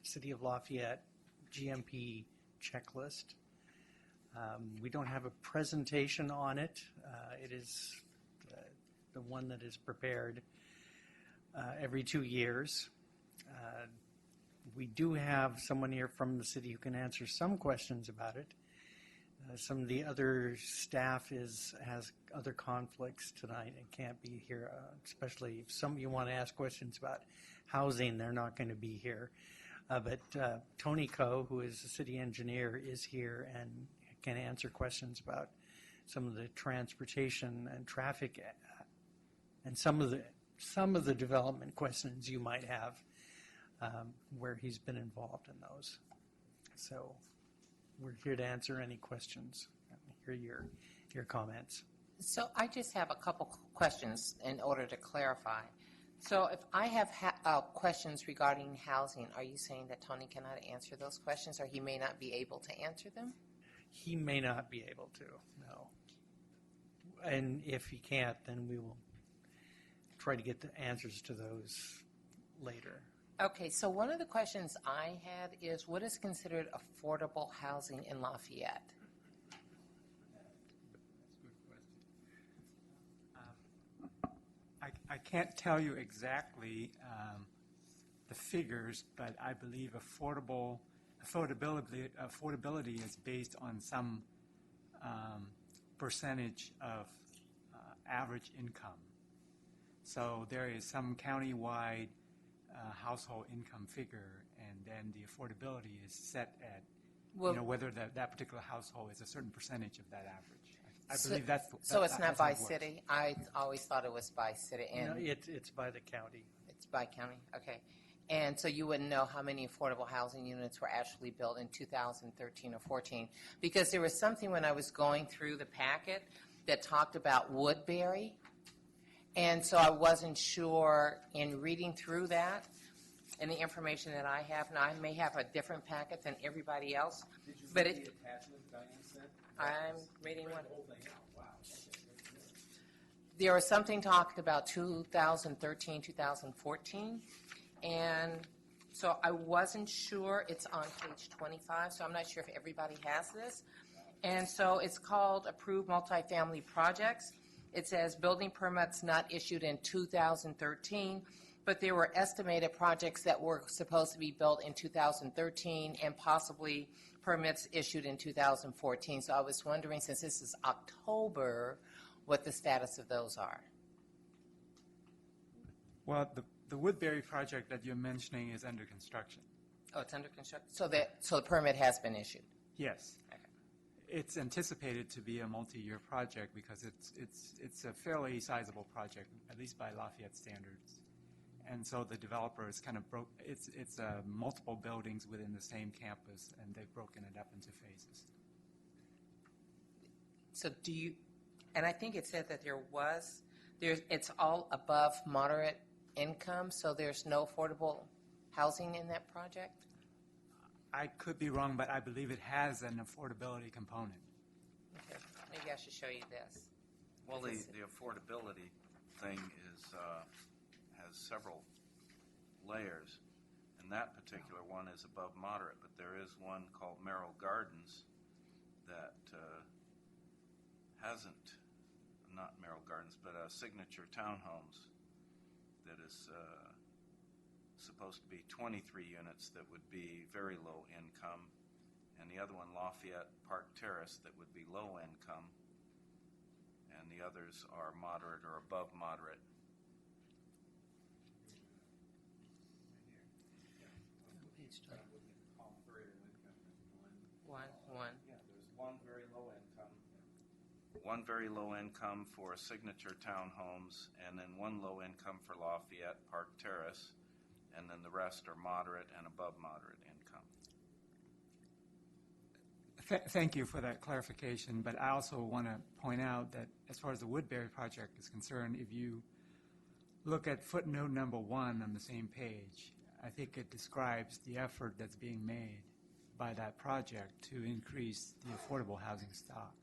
City of Lafayette GMP checklist. We don't have a presentation on it. It is the one that is prepared every 2 years. We do have someone here from the city who can answer some questions about it. Some of the other staff has other conflicts tonight and can't be here, especially if some of you want to ask questions about housing, they're not going to be here. But Tony Coe, who is the city engineer, is here and can answer questions about some of the transportation and traffic and some of the development questions you might have where he's been involved in those. So we're here to answer any questions, hear your comments. So I just have a couple questions in order to clarify. So if I have questions regarding housing, are you saying that Tony cannot answer those questions, or he may not be able to answer them? He may not be able to, no. And if he can't, then we will try to get the answers to those later. Okay, so one of the questions I had is, what is considered affordable housing in Lafayette? I can't tell you exactly the figures, but I believe affordability is based on some percentage of average income. So there is some countywide household income figure, and then the affordability is set at whether that particular household is a certain percentage of that average. I believe that's so it's not by city? I always thought it was by city. No, it's by the county. It's by county, okay. And so you wouldn't know how many affordable housing units were actually built in 2013 or 14? Because there was something when I was going through the packet that talked about Woodbury, and so I wasn't sure in reading through that and the information that I have. Now, I may have a different packet than everybody else, but it, I'm reading one. There was something talked about 2013, 2014, and so I wasn't sure. It's on page 25, so I'm not sure if everybody has this. And so it's called Approved Multifamily Projects. It says building permits not issued in 2013, but there were estimated projects that were supposed to be built in 2013 and possibly permits issued in 2014. So I was wondering, since this is October, what the status of those are. Well, the Woodbury project that you're mentioning is under construction. Oh, it's under construction? So the permit has been issued? Yes. Okay. It's anticipated to be a multi-year project because it's a fairly sizable project, at least by Lafayette standards. And so the developer is kind of it's multiple buildings within the same campus, and they've broken it up into phases. So do you, and I think it said that it's all above moderate income, so there's no affordable housing in that project? I could be wrong, but I believe it has an affordability component. Okay. Maybe I should show you this. Well, the affordability thing is has several layers, and that particular one is above moderate, but there is one called Merrill Gardens that hasn't, not Merrill Gardens, but Signature Townhomes that is supposed to be 23 units that would be very low income, and the other one, Lafayette Park Terrace, that would be low income, and the others are moderate or above moderate. One. Yeah, there's one very low income. One very low income for Signature Townhomes, and then one low income for Lafayette Park Terrace, and then the rest are moderate and above moderate income. Thank you for that clarification, but I also want to point out that as far as the Woodbury project is concerned, if you look at footnote number 1 on the same page, I think it describes the effort that's being made by that project to increase the affordable housing stock.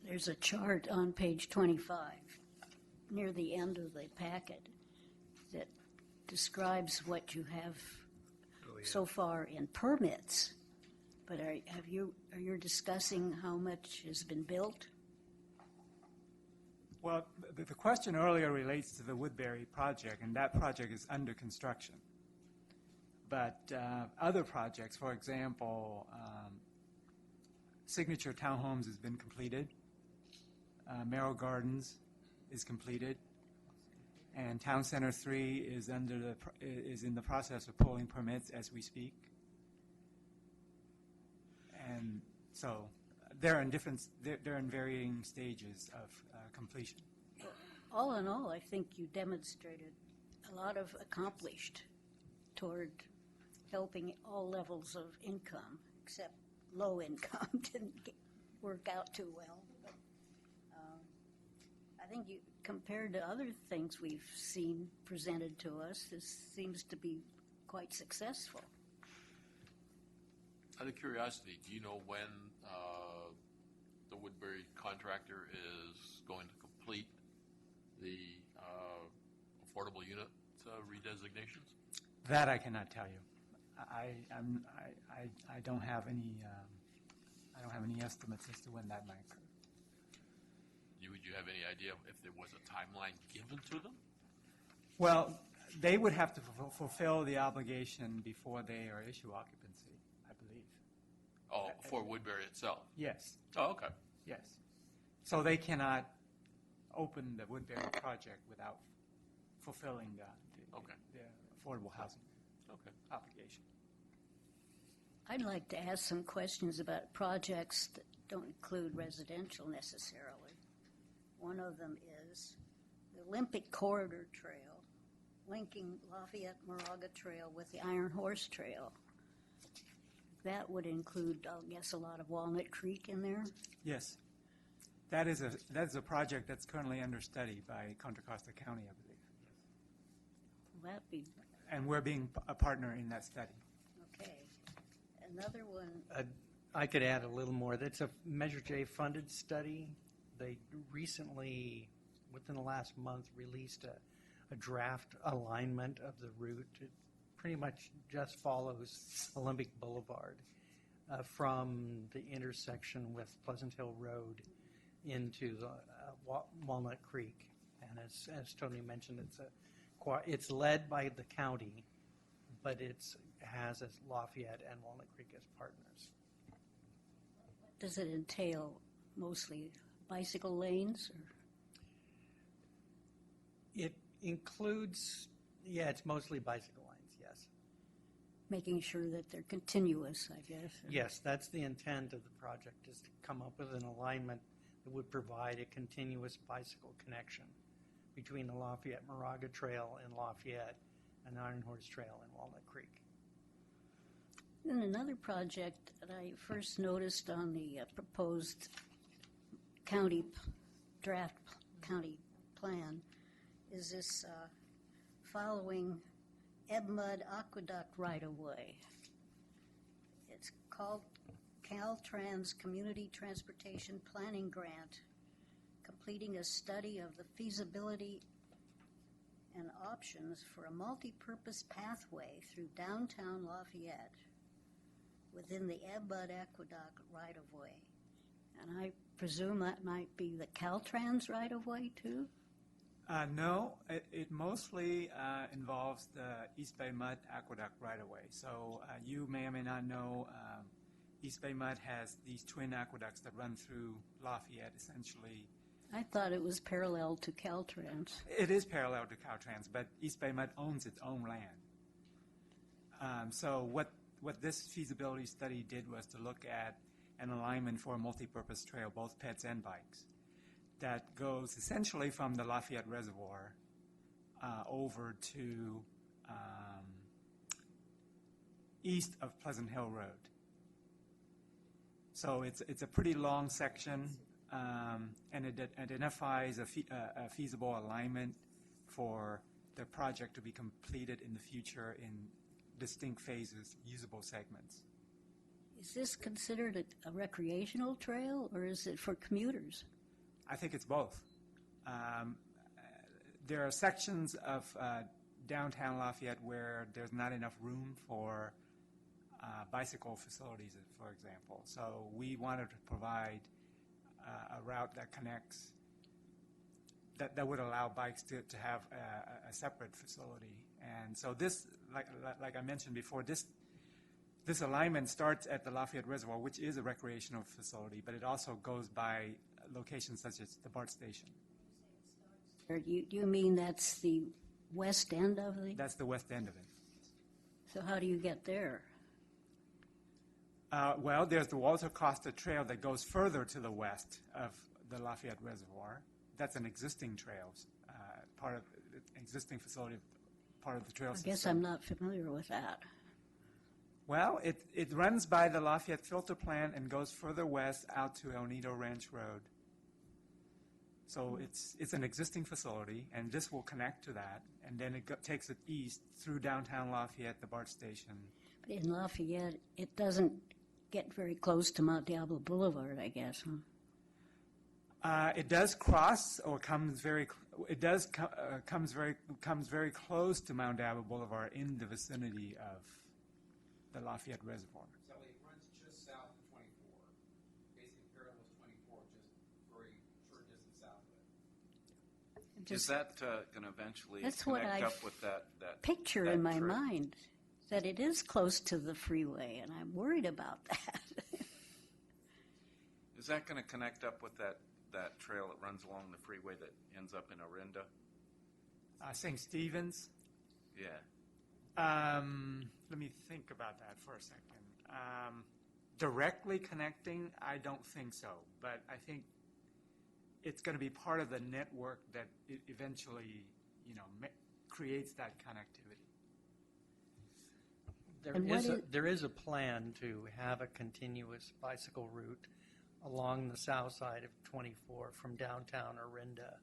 There's a chart on page 25 near the end of the packet that describes what you have so far in permits. But are you discussing how much has been built? Well, the question earlier relates to the Woodbury project, and that project is under construction. But other projects, for example, Signature Townhomes has been completed. Merrill Gardens is completed, and Town Center 3 is in the process of pulling permits as we speak. And so they're in varying stages of completion. All in all, I think you demonstrated a lot of accomplished toward helping all levels of income, except low income didn't work out too well. But I think you, compared to other things we've seen presented to us, this seems to be quite successful. Out of curiosity, do you know when the Woodbury contractor is going to complete the affordable unit redesignations? That I cannot tell you. I don't have any estimates as to when that might occur. Would you have any idea if there was a timeline given to them? Well, they would have to fulfill the obligation before they are issue occupancy, I believe. Oh, for Woodbury itself? Yes. Oh, okay. Yes. So they cannot open the Woodbury project without fulfilling the affordable housing obligation. I'd like to ask some questions about projects that don't include residential necessarily. One of them is the Olympic Corridor Trail, linking Lafayette-Moraga Trail with the Iron Horse Trail. That would include, I guess, a lot of Walnut Creek in there? Yes. That is a project that's currently under study by Contra Costa County, I believe. Will that be And we're being a partner in that study. okay? Another one, I could add a little more. That's a Measure J funded study. They recently, within the last month, released a draft alignment of the route. It pretty much just follows Olympic Boulevard from the intersection with Pleasant Hill Road into the Walnut Creek. And as Tony mentioned, it's led by the county, but it has as Lafayette and Walnut Creek as partners. does it entail mostly bicycle lanes? Or? It includes, yeah, it's mostly bicycle lanes, yes. Making sure that they're continuous, I guess. Or? Yes, that's the intent of the project, is to come up with an alignment that would provide a continuous bicycle connection between the Lafayette-Moraga Trail in Lafayette and Iron Horse Trail in Walnut Creek. Then another project that I first noticed on the proposed draft county plan is this following Ebmud Aqueduct right-of-way. It's called Caltrans Community Transportation Planning Grant, completing a study of the feasibility and options for a multi-purpose pathway through downtown Lafayette within the Ebmud Aqueduct right-of-way. And I presume that might be the Caltrans right-of-way too? No, it mostly involves the East Bay Mud Aqueduct right-of-way. So you may or may not know East Bay Mud has these twin aqueducts that run through Lafayette, essentially. I thought it was parallel to Caltrans. It is parallel to Caltrans, but East Bay Mud owns its own land. So what this feasibility study did was to look at an alignment for a multi-purpose trail, both pets and bikes, that goes essentially from the Lafayette Reservoir over to east of Pleasant Hill Road. So it's a pretty long section, and it identifies a feasible alignment for the project to be completed in the future in distinct phases, usable segments. Is this considered a recreational trail, or is it for commuters? I think it's both. There are sections of downtown Lafayette where there's not enough room for bicycle facilities, for example. So we wanted to provide a route that connects, that would allow bikes to have a separate facility. And so this, like I mentioned before, this alignment starts at the Lafayette Reservoir, which is a recreational facility, but it also goes by locations such as the BART station. Or you mean that's the west end of the? That's the west end of it. So how do you get there? Well, there's the Walter Costa Trail that goes further to the west of the Lafayette Reservoir. That's an existing trail, part of the existing facility, part of the trail system. I guess I'm not familiar with that. Well, it runs by the Lafayette Filter Plant and goes further west out to El Nido Ranch Road. So it's an existing facility, and this will connect to that, and then it takes it east through downtown Lafayette, the BART station. But in Lafayette, it doesn't get very close to Mount Diablo Boulevard, I guess, huh? It does cross, or comes very close to Mount Diablo Boulevard in the vicinity of the Lafayette Reservoir. So it runs just south of 24, basically parallels 24, just very short distance south of it. Is that going to eventually That's what connect I up with that picture that in my trail? mind, that it is close to the freeway, and I'm worried about that. Is that going to connect up with that trail that runs along the freeway that ends up in Orinda? St. Stephen's. Yeah. Let me think about that for a second. Directly connecting, I don't think so, but I think it's going to be part of the network that eventually, creates that connectivity. There is a plan to have a continuous bicycle route along the south side of 24 from downtown Orinda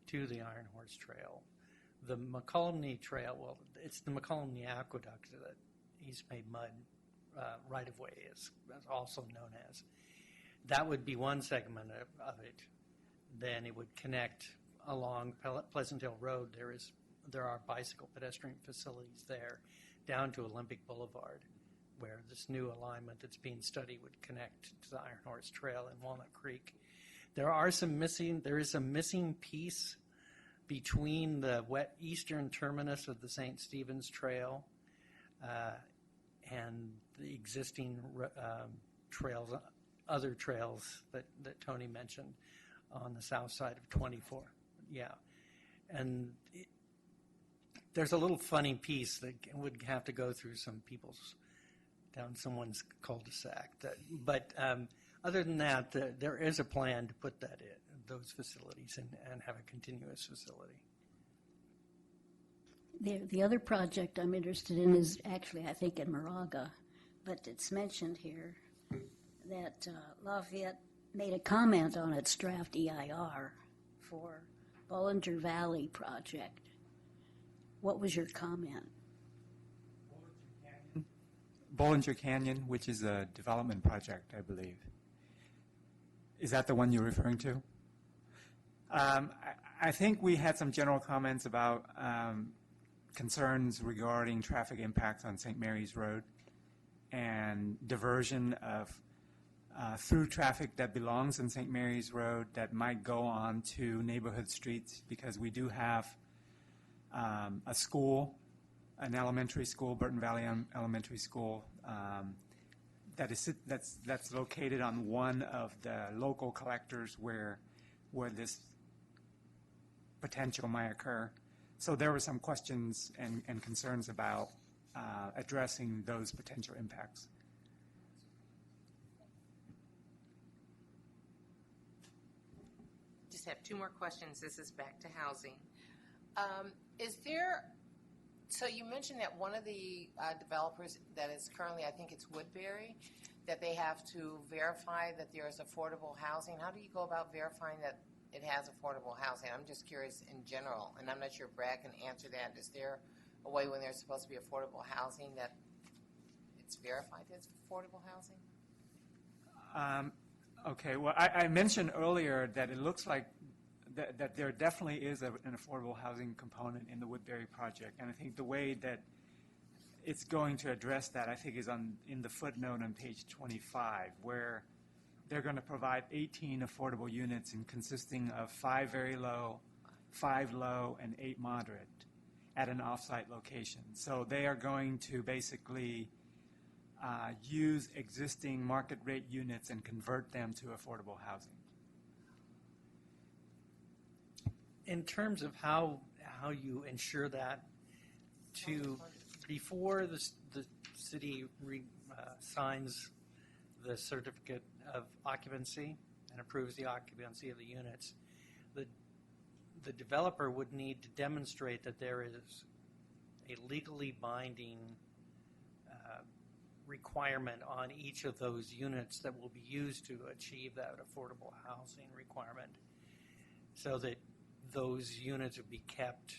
to the Iron Horse Trail. The McCullough Trail, well, it's the McCullough Aqueduct that East Made Mud right-of-way is also known as. That would be one segment of it. Then it would connect along Pleasant Hill Road. There are bicycle pedestrian facilities there down to Olympic Boulevard, where this new alignment that's being studied would connect to the Iron Horse Trail and Walnut Creek. There is a missing piece between the eastern terminus of the St. Stephen's Trail and the existing trails, other trails that Tony mentioned on the south side of 24. Yeah. And there's a little funny piece that would have to go through down someone's cul-de-sac. But other than that, there is a plan to put that in, those facilities, and have a continuous facility. The other project I'm interested in is actually, I think, in Moraga, but it's mentioned here that Lafayette made a comment on its draft EIR for Bollinger Valley project. What was your comment? Bollinger Canyon, which is a development project, I believe. Is that the one you're referring to? I think we had some general comments about concerns regarding traffic impacts on St. Mary's Road and diversion of through traffic that belongs in St. Mary's Road that might go on to neighborhood streets, because we do have a school, an elementary school, Burton Valley Elementary School, that's located on one of the local collectors where this potential might occur. So there were some questions and concerns about addressing those potential impacts. Just have two more questions. This is back to housing. So you mentioned that one of the developers that is currently, I think it's Woodbury, that they have to verify that there is affordable housing. How do you go about verifying that it has affordable housing? I'm just curious in general, and I'm not sure Brad can answer that. Is there a way when there's supposed to be affordable housing that it's verified as affordable housing? Okay, well, I mentioned earlier that it looks like that there definitely is an affordable housing component in the Woodbury project, and I think the way that it's going to address that, I think, is in the footnote on page 25, where they're going to provide 18 affordable units consisting of 5 very low, 5 low, and 8 moderate at an off-site location. So they are going to basically use existing market rate units and convert them to affordable housing. In terms of how you ensure that, before the city signs the certificate of occupancy and approves the occupancy of the units, the developer would need to demonstrate that there is a legally binding requirement on each of those units that will be used to achieve that affordable housing requirement, so that those units would be kept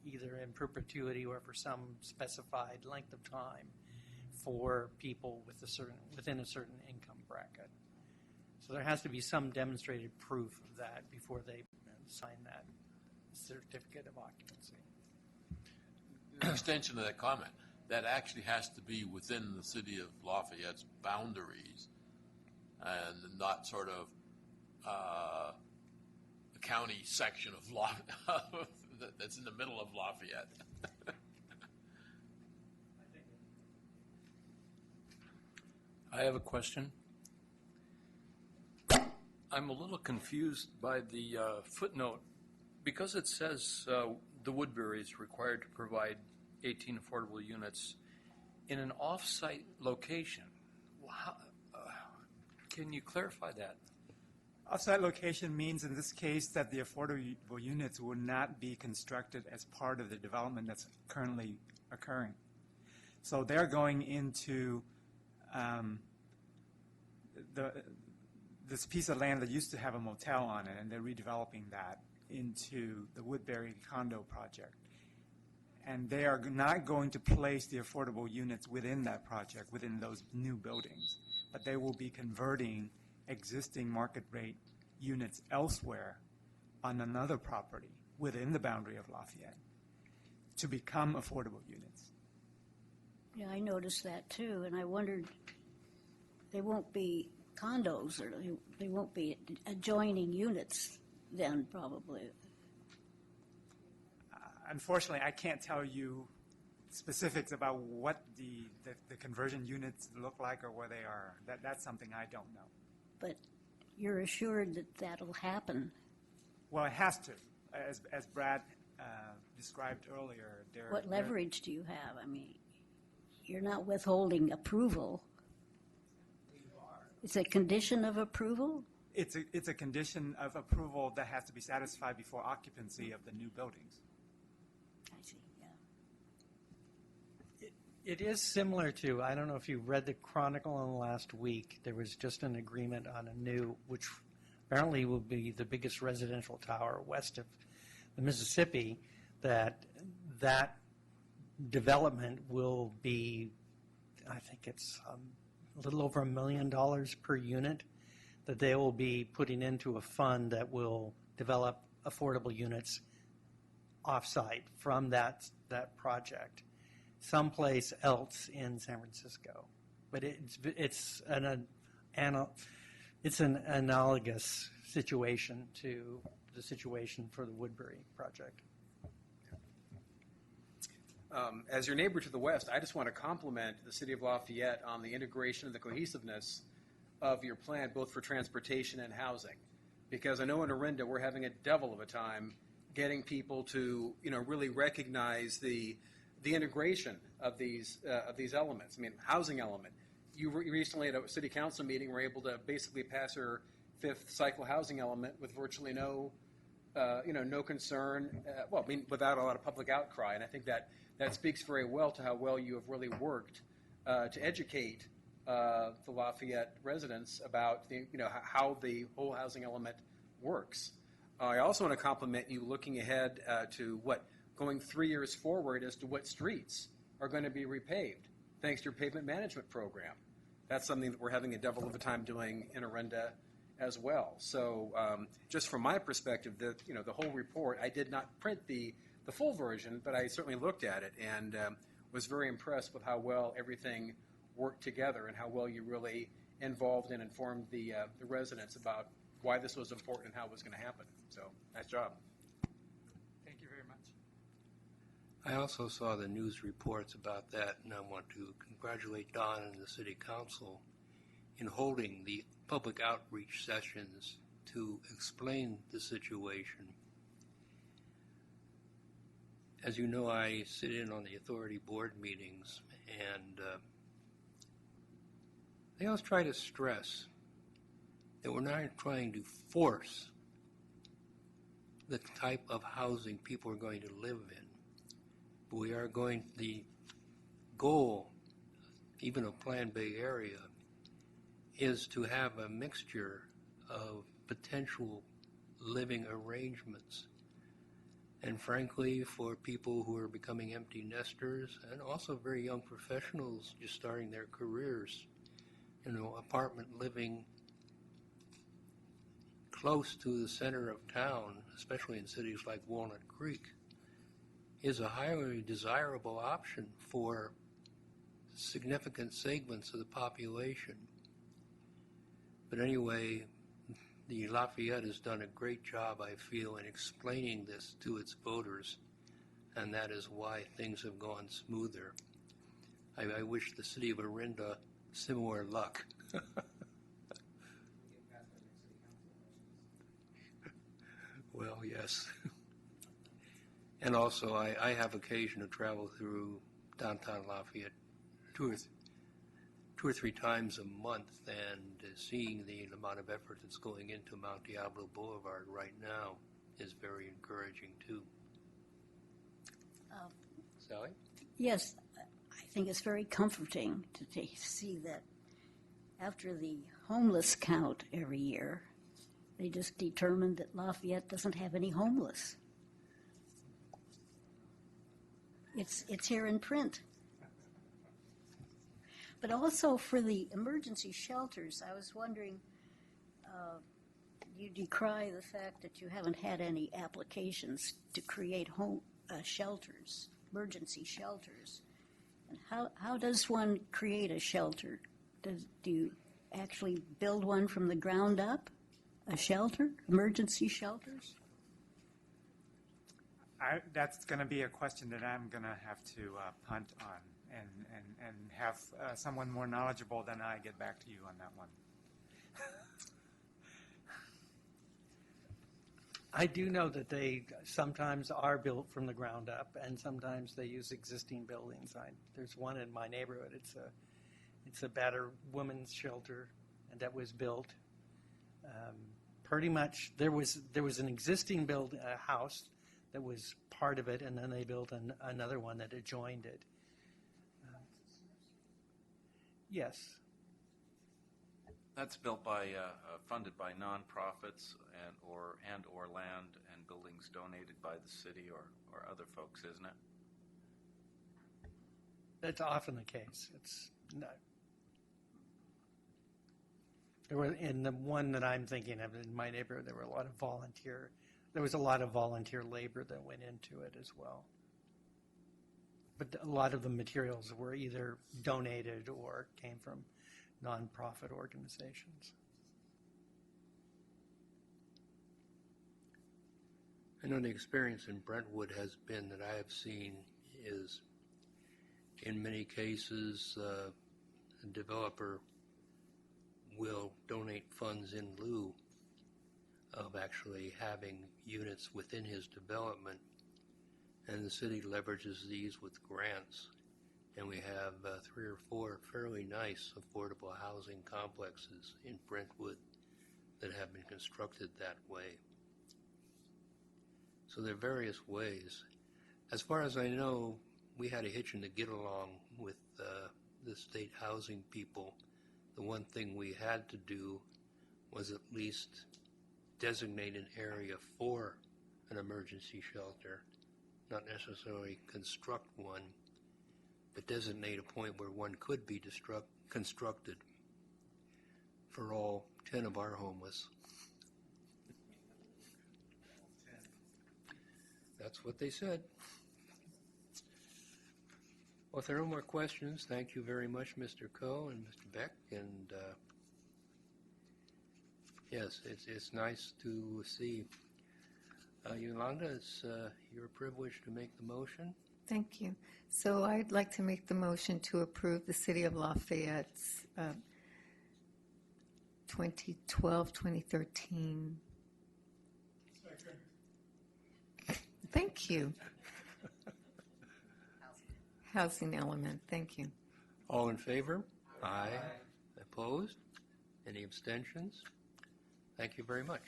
either in perpetuity or for some specified length of time for people within a certain income bracket. So there has to be some demonstrated proof of that before they sign that certificate of occupancy. An extension of that comment, that actually has to be within the city of Lafayette's boundaries and not sort of the county section of that's in the middle of Lafayette. I have a question. I'm a little confused by the footnote, because it says the Woodbury is required to provide 18 affordable units in an off-site location. Can you clarify that? Off-site location means in this case that the affordable units will not be constructed as part of the development that's currently occurring. So they're going into this piece of land that used to have a motel on it, and they're redeveloping that into the Woodbury condo project. And they are not going to place the affordable units within that project, within those new buildings, but they will be converting existing market rate units elsewhere on another property within the boundary of Lafayette to become affordable units. Yeah, I noticed that too, and I wondered, they won't be condos, or they won't be adjoining units then, probably. Unfortunately, I can't tell you specifics about what the conversion units look like or where they are. That's something I don't know. But you're assured that that'll happen. Well, it has to. As Brad described earlier, What leverage do you have? I mean, you're not withholding approval. It's a condition of approval? It's a condition of approval that has to be satisfied before occupancy of the new buildings. I see, yeah. It is similar to, I don't know if you read the Chronicle in the last week, there was just an agreement on a new, which apparently will be the biggest residential tower west of the Mississippi, that development will be, I think it's a little over $1 million per unit, that they will be putting into a fund that will develop affordable units off-site from that project, someplace else in San Francisco. But it's an analogous situation to the situation for the Woodbury project. As your neighbor to the west, I just want to compliment the City of Lafayette on the integration and the cohesiveness of your plan, both for transportation and housing. Because I know in Orinda, we're having a devil of a time getting people to, really recognize the integration of these elements. I mean, housing element. You recently at a city council meeting were able to basically pass your fifth cycle housing element with virtually no concern. Without a lot of public outcry. And I think that speaks very well to how well you have really worked to educate the Lafayette residents about how the whole housing element works. I also want to compliment you looking ahead to going 3 years forward as to what streets are going to be repaved, thanks to your pavement management program. That's something that we're having a devil of a time doing in Orinda as well. So just from my perspective, the whole report, I did not print the full version, but I certainly looked at it and was very impressed with how well everything worked together and how well you really involved and informed the residents about why this was important and how it was going to happen. So, nice job. Thank you very much. I also saw the news reports about that, and I want to congratulate Don and the City Council in holding the public outreach sessions to explain the situation. As you know, I sit in on the authority board meetings, and they always try to stress that we're not trying to force the type of housing people are going to live in. We are the goal, even of Plan Bay Area, is to have a mixture of potential living arrangements. And frankly, for people who are becoming empty nesters and also very young professionals just starting their careers, apartment living close to the center of town, especially in cities like Walnut Creek, is a highly desirable option for significant segments of the population. But anyway, the Lafayette has done a great job, I feel, in explaining this to its voters, and that is why things have gone smoother. I wish the city of Orinda similar luck. Well, yes. And also, I have occasion to travel through downtown Lafayette 2 or 3 times a month, and seeing the amount of effort that's going into Mount Diablo Boulevard right now is very encouraging too. Sally? Yes, I think it's very comforting to see that after the homeless count every year, they just determined that Lafayette doesn't have any homeless. It's here in print. But also for the emergency shelters, I was wondering, you decry the fact that you haven't had any applications to create home shelters, emergency shelters. And how does one create a shelter? Do you actually build one from the ground up? A shelter? Emergency shelters? That's going to be a question that I'm going to have to punt on and have someone more knowledgeable than I get back to you on that one. I do know that they sometimes are built from the ground up, and sometimes they use existing buildings. There's one in my neighborhood. It's a battered women's shelter, and that was built. Pretty much, there was an existing house that was part of it, and then they built another one that adjoined it. Yes. That's built by, funded by nonprofits and/or land and buildings donated by the city or other folks, isn't it? That's often the case. It's not. In the one that I'm thinking of in my neighborhood, there was a lot of volunteer labor that went into it as well. But a lot of the materials were either donated or came from nonprofit organizations. I know the experience in Brentwood has been that I have seen is, in many cases, a developer will donate funds in lieu of actually having units within his development, and the city leverages these with grants. And we have 3 or 4 fairly nice affordable housing complexes in Brentwood that have been constructed that way. So there are various ways. As far as I know, we had a hitch in the get along with the state housing people. The one thing we had to do was at least designate an area for an emergency shelter, not necessarily construct one, but designate a point where one could be constructed for all 10 of our homeless. That's what they said. Well, if there are no more questions, thank you very much, Mr. Coe and Mr. Beck. And yes, it's nice to see. Yolanda, it's your privilege to make the motion. Thank you. So I'd like to make the motion to approve the City of Lafayette's 2012-2013. Thank you. Housing element. Thank you. All in favor? Aye. Opposed? Any abstentions? Thank you very much.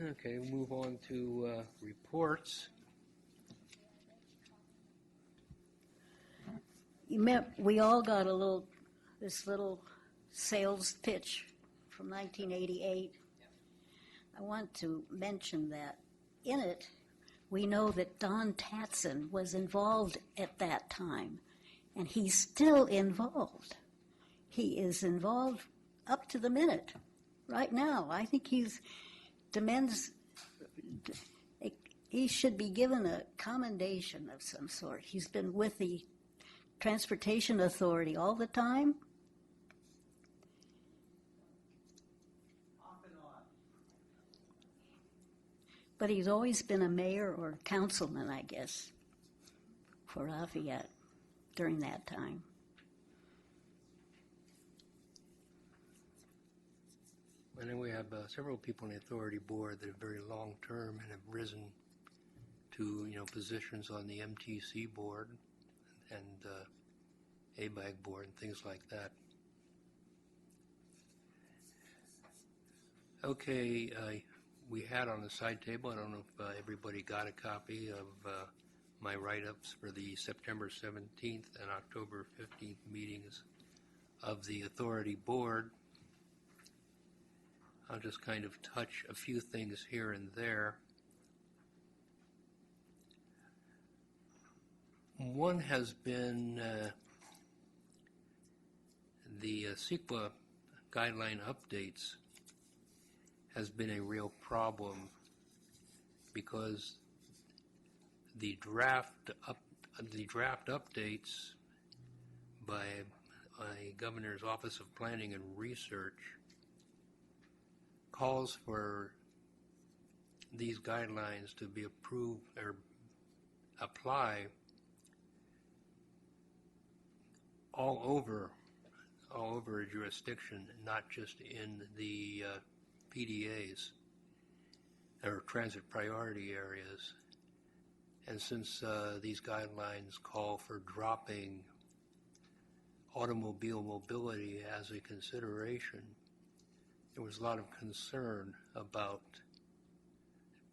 Okay, we'll move on to reports. We all got this little sales pitch from 1988. I want to mention that in it, we know that Don Tatson was involved at that time, and he's still involved. He is involved up to the minute right now. I think he should be given a commendation of some sort. He's been with the Transportation Authority all the time. Off and on. But he's always been a mayor or councilman, I guess, for Lafayette during that time. I know we have several people on the authority board that are very long-term and have risen to, positions on the MTC board and ABAG board and things like that. Okay, we had on the side table, I don't know if everybody got a copy of my write-ups for the September 17th and October 15th meetings of the authority board. I'll just kind of touch a few things here and there. One has been the CEQA guideline updates has been a real problem because the draft updates by Governor's Office of Planning and Research calls for these guidelines to be approved or apply all over a jurisdiction, not just in the PDAs or transit priority areas. And since these guidelines call for dropping automobile mobility as a consideration, there was a lot of concern about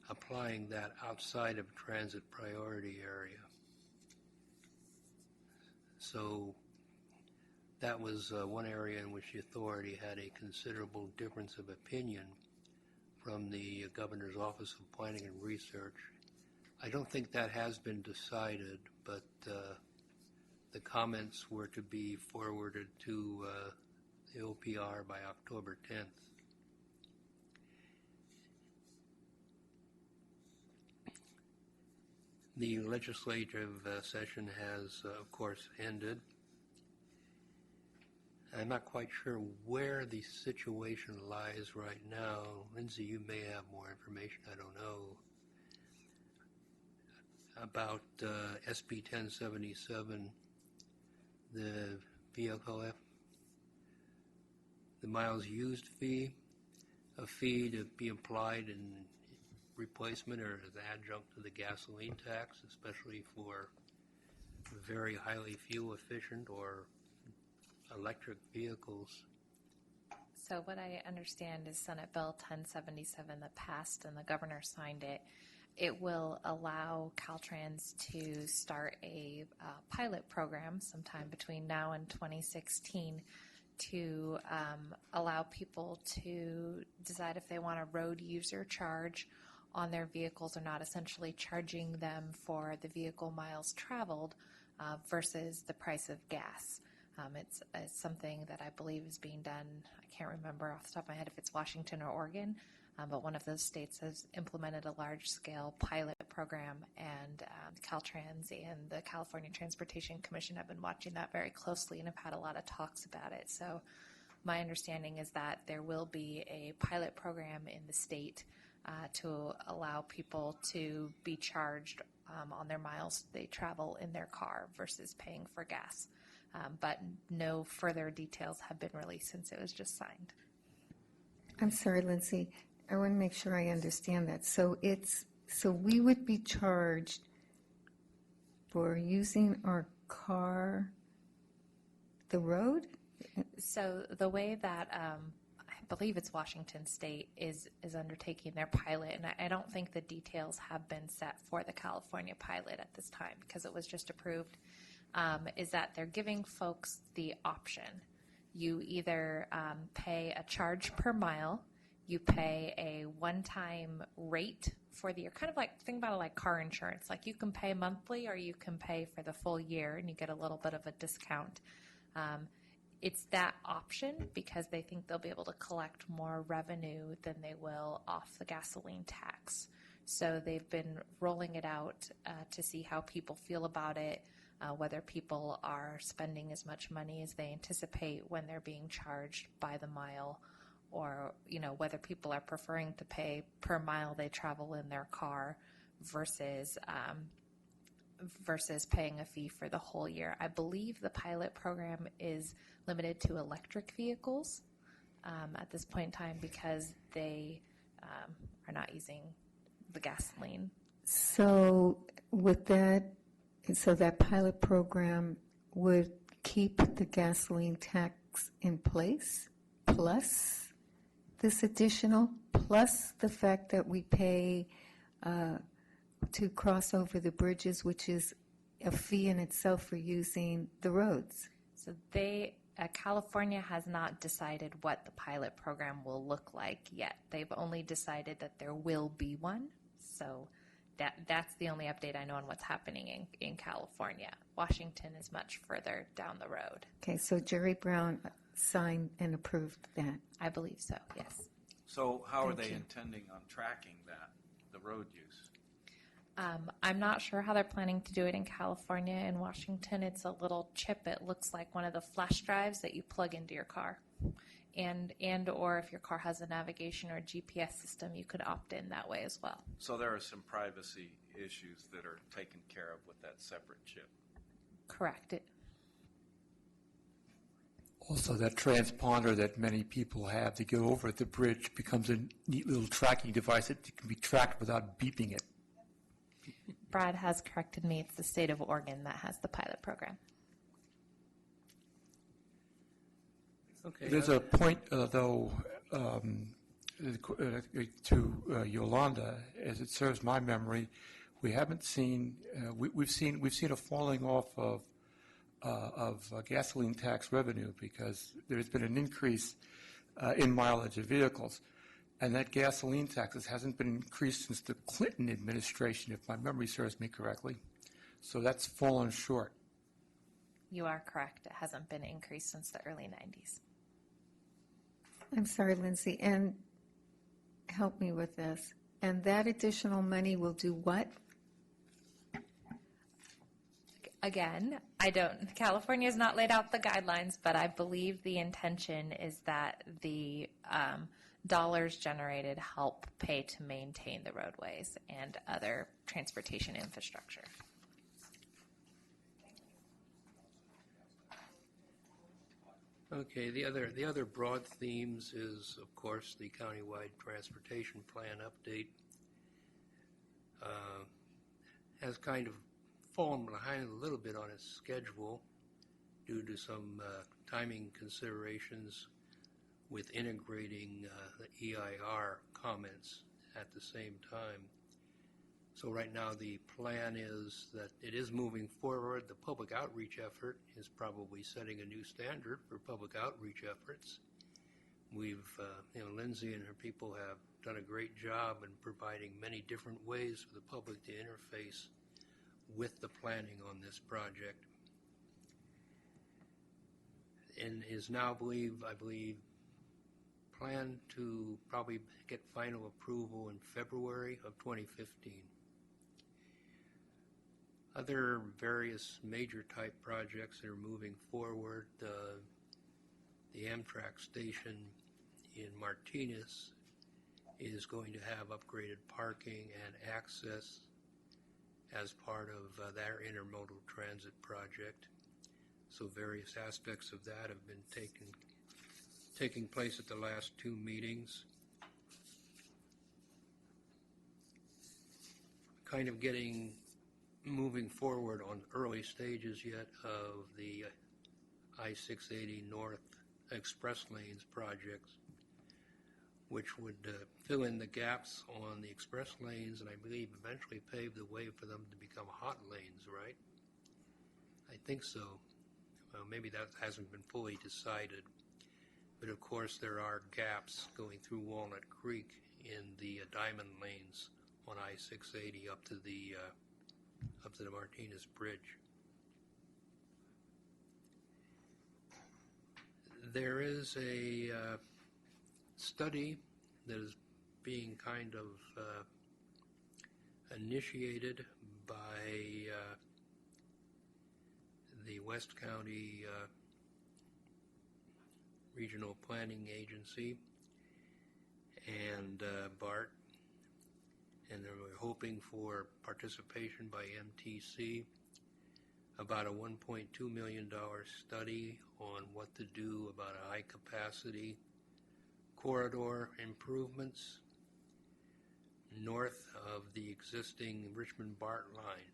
applying that outside of transit priority area. So that was one area in which the authority had a considerable difference of opinion from the Governor's Office of Planning and Research. I don't think that has been decided, but the comments were to be forwarded to the OPR by October 10th. The legislative session has, of course, ended. I'm not quite sure where the situation lies right now. Lindsay, you may have more information, I don't know, about SB 1077, the vehicle, the miles used fee, a fee to be applied in replacement or as adjunct to the gasoline tax, especially for very highly fuel efficient or electric vehicles. So what I understand is Senate Bill 1077 that passed and the governor signed it. It will allow Caltrans to start a pilot program sometime between now and 2016 to allow people to decide if they want a road user charge on their vehicles or not, essentially charging them for the vehicle miles traveled versus the price of gas. It's something that I believe is being done, I can't remember off the top of my head if it's Washington or Oregon, but one of those states has implemented a large-scale pilot program, and Caltrans and the California Transportation Commission have been watching that very closely and have had a lot of talks about it. So my understanding is that there will be a pilot program in the state to allow people to be charged on their miles they travel in their car versus paying for gas. But no further details have been released since it was just signed. I'm sorry, Lindsay. I want to make sure I understand that. So we would be charged for using our car, the road? So the way that I believe it's Washington State is undertaking their pilot, and I don't think the details have been set for the California pilot at this time because it was just approved. Is that they're giving folks the option. You either pay a charge per mile, you pay a one-time rate for the year, kind of like, think about it like car insurance. Like you can pay monthly or you can pay for the full year and you get a little bit of a discount. It's that option because they think they'll be able to collect more revenue than they will off the gasoline tax. So they've been rolling it out to see how people feel about it. Whether people are spending as much money as they anticipate when they're being charged by the mile, or whether people are preferring to pay per mile they travel in their car versus paying a fee for the whole year. I believe the pilot program is limited to electric vehicles at this point in time because they are not using the gasoline. So with that, so that pilot program would keep the gasoline tax in place, plus this additional, plus the fact that we pay to cross over the bridges, which is a fee in itself for using the roads. So California has not decided what the pilot program will look like yet. They've only decided that there will be one. So that's the only update I know on what's happening in California. Washington is much further down the road. Okay, so Jerry Brown signed and approved that. I believe so, yes. So how are Thank they you. intending on tracking that, the road use? I'm not sure how they're planning to do it in California. In Washington, it's a little chip. It looks like one of the flash drives that you plug into your car. And or if your car has a navigation or GPS system, you could opt in that way as well. So there are some privacy issues that are taken care of with that separate chip. Correct. Also, that transponder that many people have to get over at the bridge becomes a neat little tracking device that can be tracked without beeping it. Brad has corrected me. It's the state of Oregon that has the pilot program. Okay. There's a point, though, to Yolanda, as it serves my memory, we haven't seen we've seen a falling off of gasoline tax revenue because there's been an increase in mileage of vehicles, and that gasoline taxes hasn't been increased since the Clinton administration, if my memory serves me correctly. So that's fallen short. You are correct. It hasn't been increased since the early 90s. I'm sorry, Lindsay, and help me with this. And that additional money will do what? Again, California has not laid out the guidelines, but I believe the intention is that the dollars generated help pay to maintain the roadways and other transportation infrastructure. Okay, the other broad themes is, of course, the countywide transportation plan update. Has kind of fallen behind a little bit on its schedule due to some timing considerations with integrating the EIR comments at the same time. So right now the plan is that it is moving forward. The public outreach effort is probably setting a new standard for public outreach efforts. We've, Lindsay and her people have done a great job in providing many different ways for the public to interface with the planning on this project. And is now, I believe, planned to probably get final approval in February of 2015. Other various major type projects that are moving forward, the Amtrak station in Martinez is going to have upgraded parking and access as part of their intermodal transit project. So various aspects of that have been taking place at the last two meetings. Kind of moving forward on early stages yet of the I-680 North Express Lanes projects, which would fill in the gaps on the express lanes and I believe eventually pave the way for them to become hot lanes, right? I think so. Well, maybe that hasn't been fully decided. But of course there are gaps going through Walnut Creek in the diamond lanes on I-680 up to the Martinez Bridge. There is a study that is being kind of initiated by the West County Regional Planning Agency and BART, and we're hoping for participation by MTC about a $1.2 million study on what to do about high-capacity corridor improvements. north of the existing Richmond-Bart line.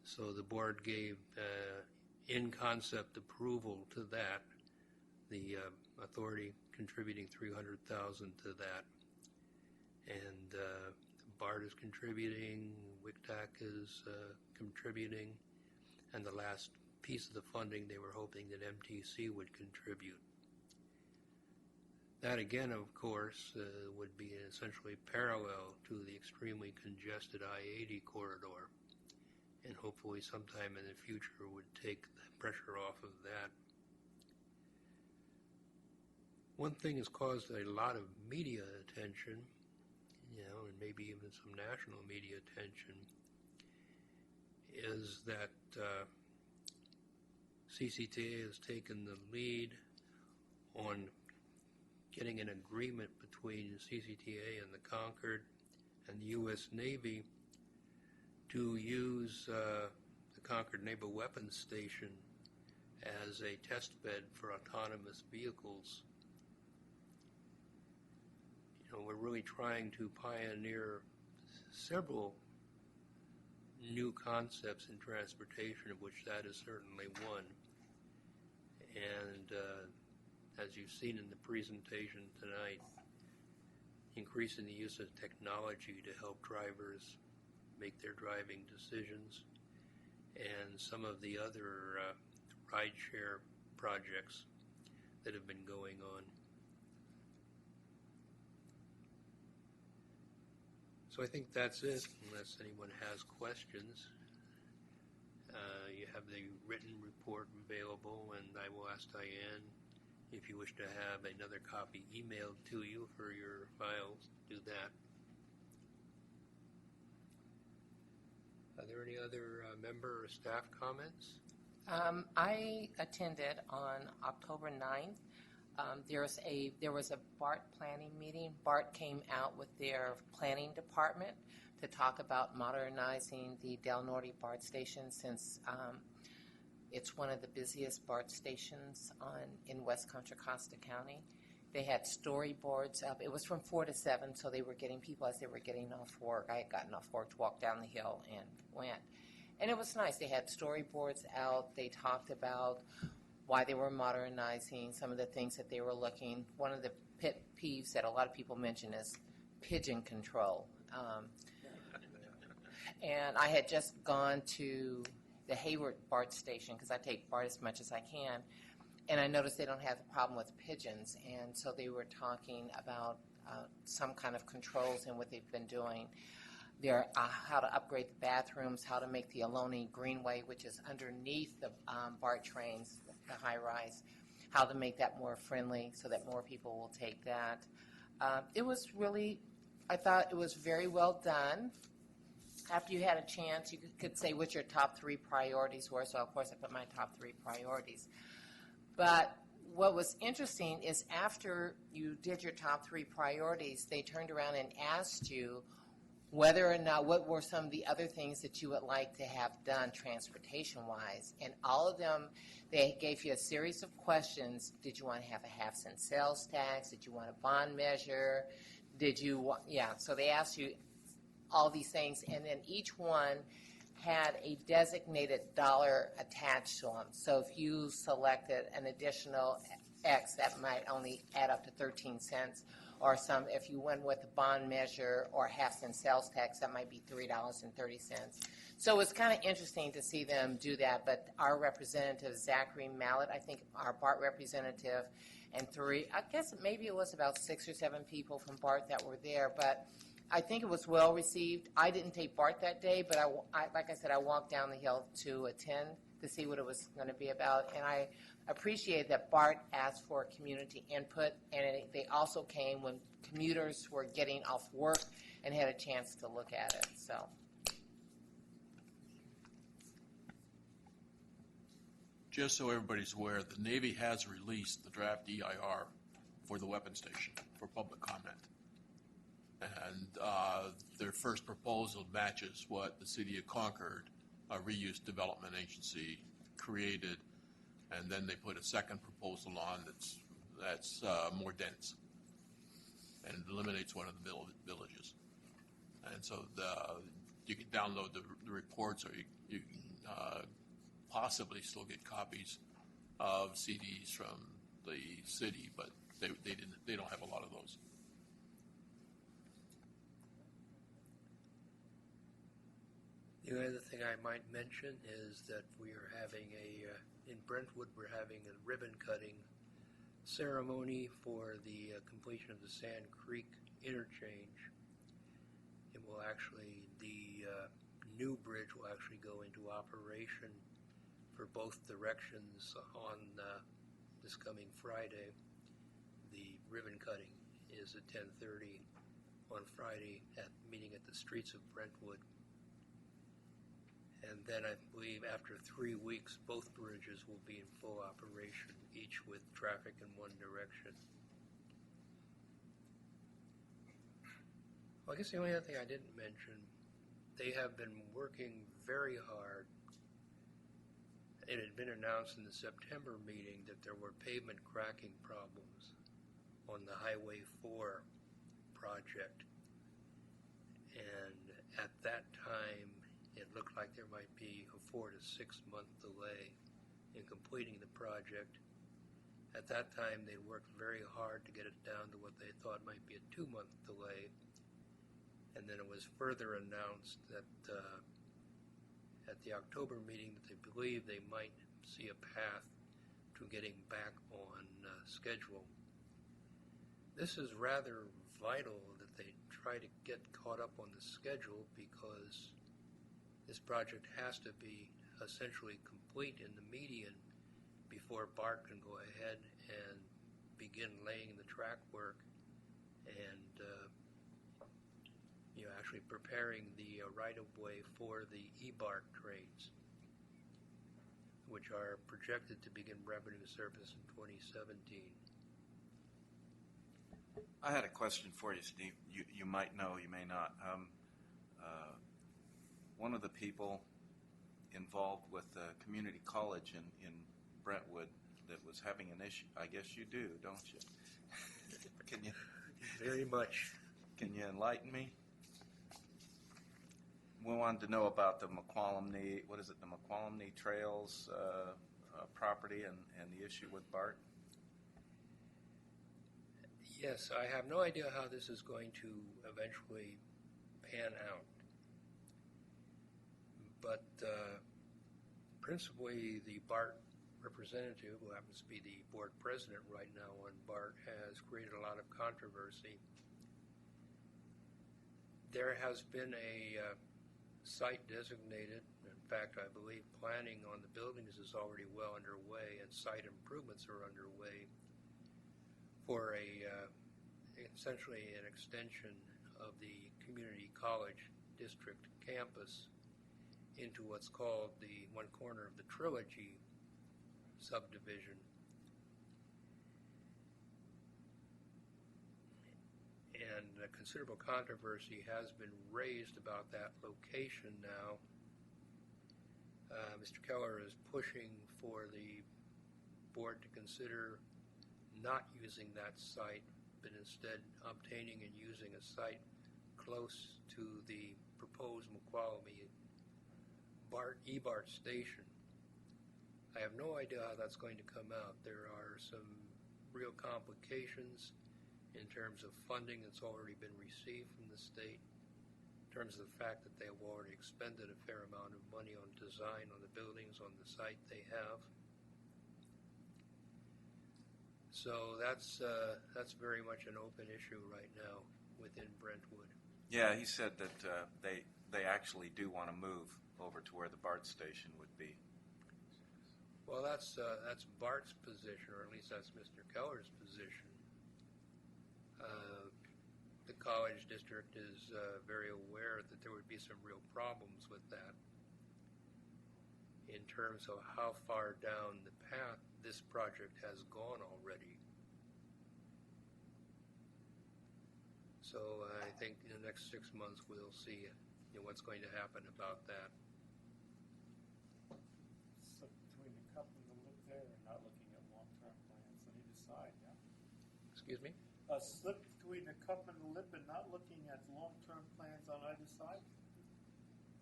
So the board gave in-concept approval to that, the authority contributing $300,000 to that. And BART is contributing, WICTAC is contributing, and the last piece of the funding they were hoping that MTC would contribute. That again, of course, would be essentially parallel to the extremely congested I-80 corridor, and hopefully sometime in the future would take the pressure off of that. One thing has caused a lot of media attention, and maybe even some national media attention, is that CCTA has taken the lead on getting an agreement between CCTA and the Concord and the U.S. Navy to use the Concord Naval Weapons Station as a test bed for autonomous vehicles. We're really trying to pioneer several new concepts in transportation, of which that is certainly one. And as you've seen in the presentation tonight, increasing the use of technology to help drivers make their driving decisions, and some of the other rideshare projects that have been going on. So I think that's it, unless anyone has questions. You have the written report available, and I will ask Diane if you wish to have another copy emailed to you for your files. Do that. Are there any other member or staff comments? I attended on October 9th. There was a BART planning meeting. BART came out with their planning department to talk about modernizing the Del Norte BART station, since it's one of the busiest BART stations in West Contra Costa County. They had storyboards up. It was from 4 to 7, so they were getting people as they were getting off work. I had gotten off work to walk down the hill and went. And it was nice. They had storyboards out. They talked about why they were modernizing, some of the things that they were looking. One of the pet peeves that a lot of people mention is pigeon control. And I had just gone to the Hayward BART station, because I take BART as much as I can, and I noticed they don't have the problem with pigeons. And so they were talking about some kind of controls and what they've been doing. There, how to upgrade the bathrooms, how to make the Ohlone Greenway, which is underneath the BART trains, the high-rise, how to make that more friendly so that more people will take that. It was really, I thought it was very well done. After you had a chance, you could say what your top 3 priorities were, so of course I put my top 3 priorities. But what was interesting is after you did your top 3 priorities, they turned around and asked you whether or not, what were some of the other things that you would like to have done transportation-wise. And all of them, they gave you a series of questions. Did you want to have a half-cent sales tax? Did you want a bond measure? Did you want, so they asked you all these things, and then each one had a designated dollar attached to them. So if you selected an additional X, that might only add up to 13 cents. Or if you went with a bond measure or half-cent sales tax, that might be $3.30. So it's kind of interesting to see them do that. But our representative, Zachary Mallett, I think our BART representative, and I guess maybe it was about 6 or 7 people from BART that were there. But I think it was well received. I didn't take BART that day, but like I said, I walked down the hill to attend to see what it was going to be about. And I appreciate that BART asked for community input, and they also came when commuters were getting off work and had a chance to look at it. So, just so everybody's aware, the Navy has released the draft EIR for the weapon station for public comment. And their first proposal matches what the City of Concord, a reuse development agency, created. And then they put a second proposal on that's more dense. and it eliminates one of the villages. And so you can download the reports, or you can possibly still get copies of CDs from the city, but they don't have a lot of those. The only other thing I might mention is that we are having in Brentwood, we're having a ribbon cutting ceremony for the completion of the Sand Creek interchange. It will actually, the new bridge will actually go into operation for both directions on this coming Friday. The ribbon cutting is at 10:30 on Friday meeting at the streets of Brentwood. And then I believe after 3 weeks, both bridges will be in full operation, each with traffic in one direction. Well, I guess the only other thing I didn't mention, they have been working very hard. It had been announced in the September meeting that there were pavement cracking problems on the Highway 4 project. And at that time, it looked like there might be a 4 to 6 month delay in completing the project. At that time, they worked very hard to get it down to what they thought might be a 2-month delay. And then it was further announced that at the October meeting that they believe they might see a path to getting back on schedule. This is rather vital that they try to get caught up on the schedule, because this project has to be essentially complete in the median before BART can go ahead and begin laying the track work and actually preparing the right-of-way for the E-BART trains, which are projected to begin revenue service in 2017. I had a question for you, Steve. You might know, you may not. One of the people involved with the community college in Brentwood that was having an issue, I guess you do, don't you? Can you? Very much. Can you enlighten me? We wanted to know about the McQualumney, the McQualumney Trails property and the issue with BART. Yes, I have no idea how this is going to eventually pan out. But principally, the BART representative, who happens to be the board president right now on BART, has created a lot of controversy. There has been a site designated. In fact, I believe planning on the buildings is already well underway, and site improvements are underway for essentially an extension of the community college district campus into what's called the one corner of the Trilogy subdivision. And a considerable controversy has been raised about that location now. Mr. Keller is pushing for the board to consider not using that site, but instead obtaining and using a site close to the proposed McQualumney E-BART station. I have no idea how that's going to come out. There are some real complications in terms of funding that's already been received from the state, in terms of the fact that they have already expended a fair amount of money on design on the buildings on the site they have. So that's very much an open issue right now within Brentwood. Yeah, he said that they actually do want to move over to where the BART station would be. Well, that's BART's position, or at least that's Mr. Keller's position. The college district is very aware that there would be some real problems with that in terms of how far down the path this project has gone already. So I think in the next 6 months we'll see what's going to happen about that. So between the couple that live there and not looking at long-term plans on either side, yeah? Excuse me? a slip between the cup and the lip and not looking at long-term plans on either side?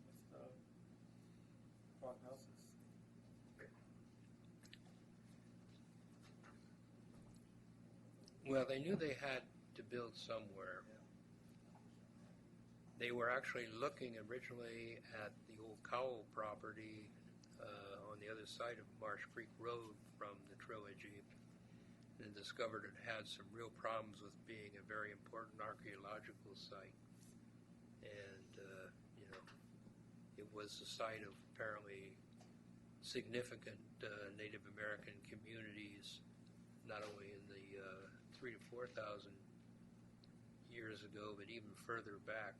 What's the prognosis? Well, they knew they had to build somewhere. They were actually looking originally at the old Cowell property on the other side of Marsh Creek Road from the Trilogy, and discovered it had some real problems with being a very important archaeological site. And, it was the site of apparently significant Native American communities, not only in the 3,000 to 4,000 years ago, but even further back,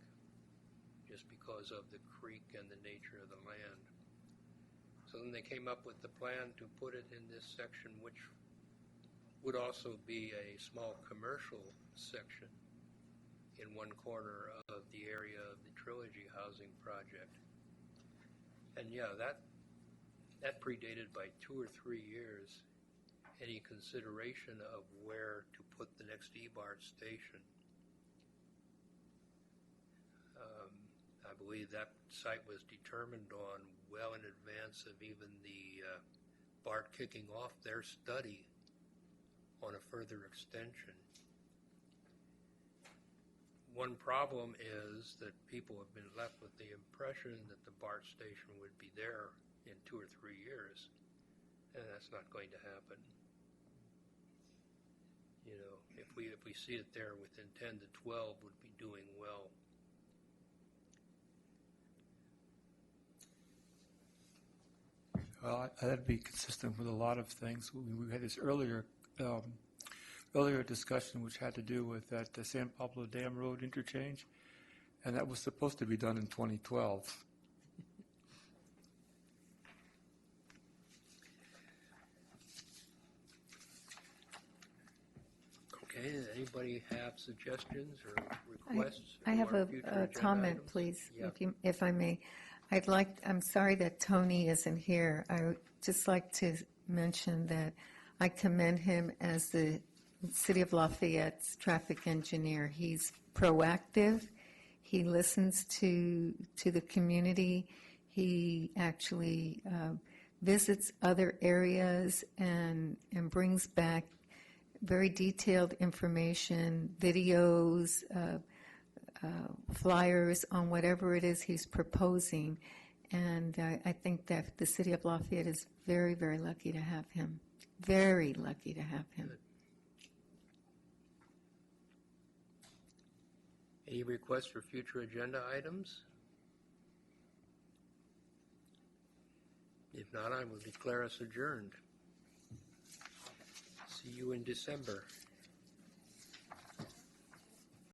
just because of the creek and the nature of the land. So then they came up with the plan to put it in this section, which would also be a small commercial section in one corner of the area of the Trilogy housing project. And yeah, that predated by 2 or 3 years any consideration of where to put the next E-BART station. I believe that site was determined on well in advance of even the BART kicking off their study on a further extension. One problem is that people have been left with the impression that the BART station would be there in 2 or 3 years, and that's not going to happen. You know, if we see it there within 10 to 12, would be doing well. Well, that'd be consistent with a lot of things. We had this earlier discussion which had to do with that San Pablo Dam Road interchange, and that was supposed to be done in 2012. Okay, does anybody have suggestions or requests? I have for future a agenda comment, items? please, Yeah. if I may. I'm sorry that Tony isn't here. I would just like to mention that I commend him as the City of Lafayette's traffic engineer. He's proactive. He listens to the community. He actually visits other areas and brings back very detailed information, videos, flyers on whatever it is he's proposing. And I think that the City of Lafayette is very, very lucky to have him. Very lucky to have him. Good. Any requests for future agenda items? If not, I will declare us adjourned. See you in December.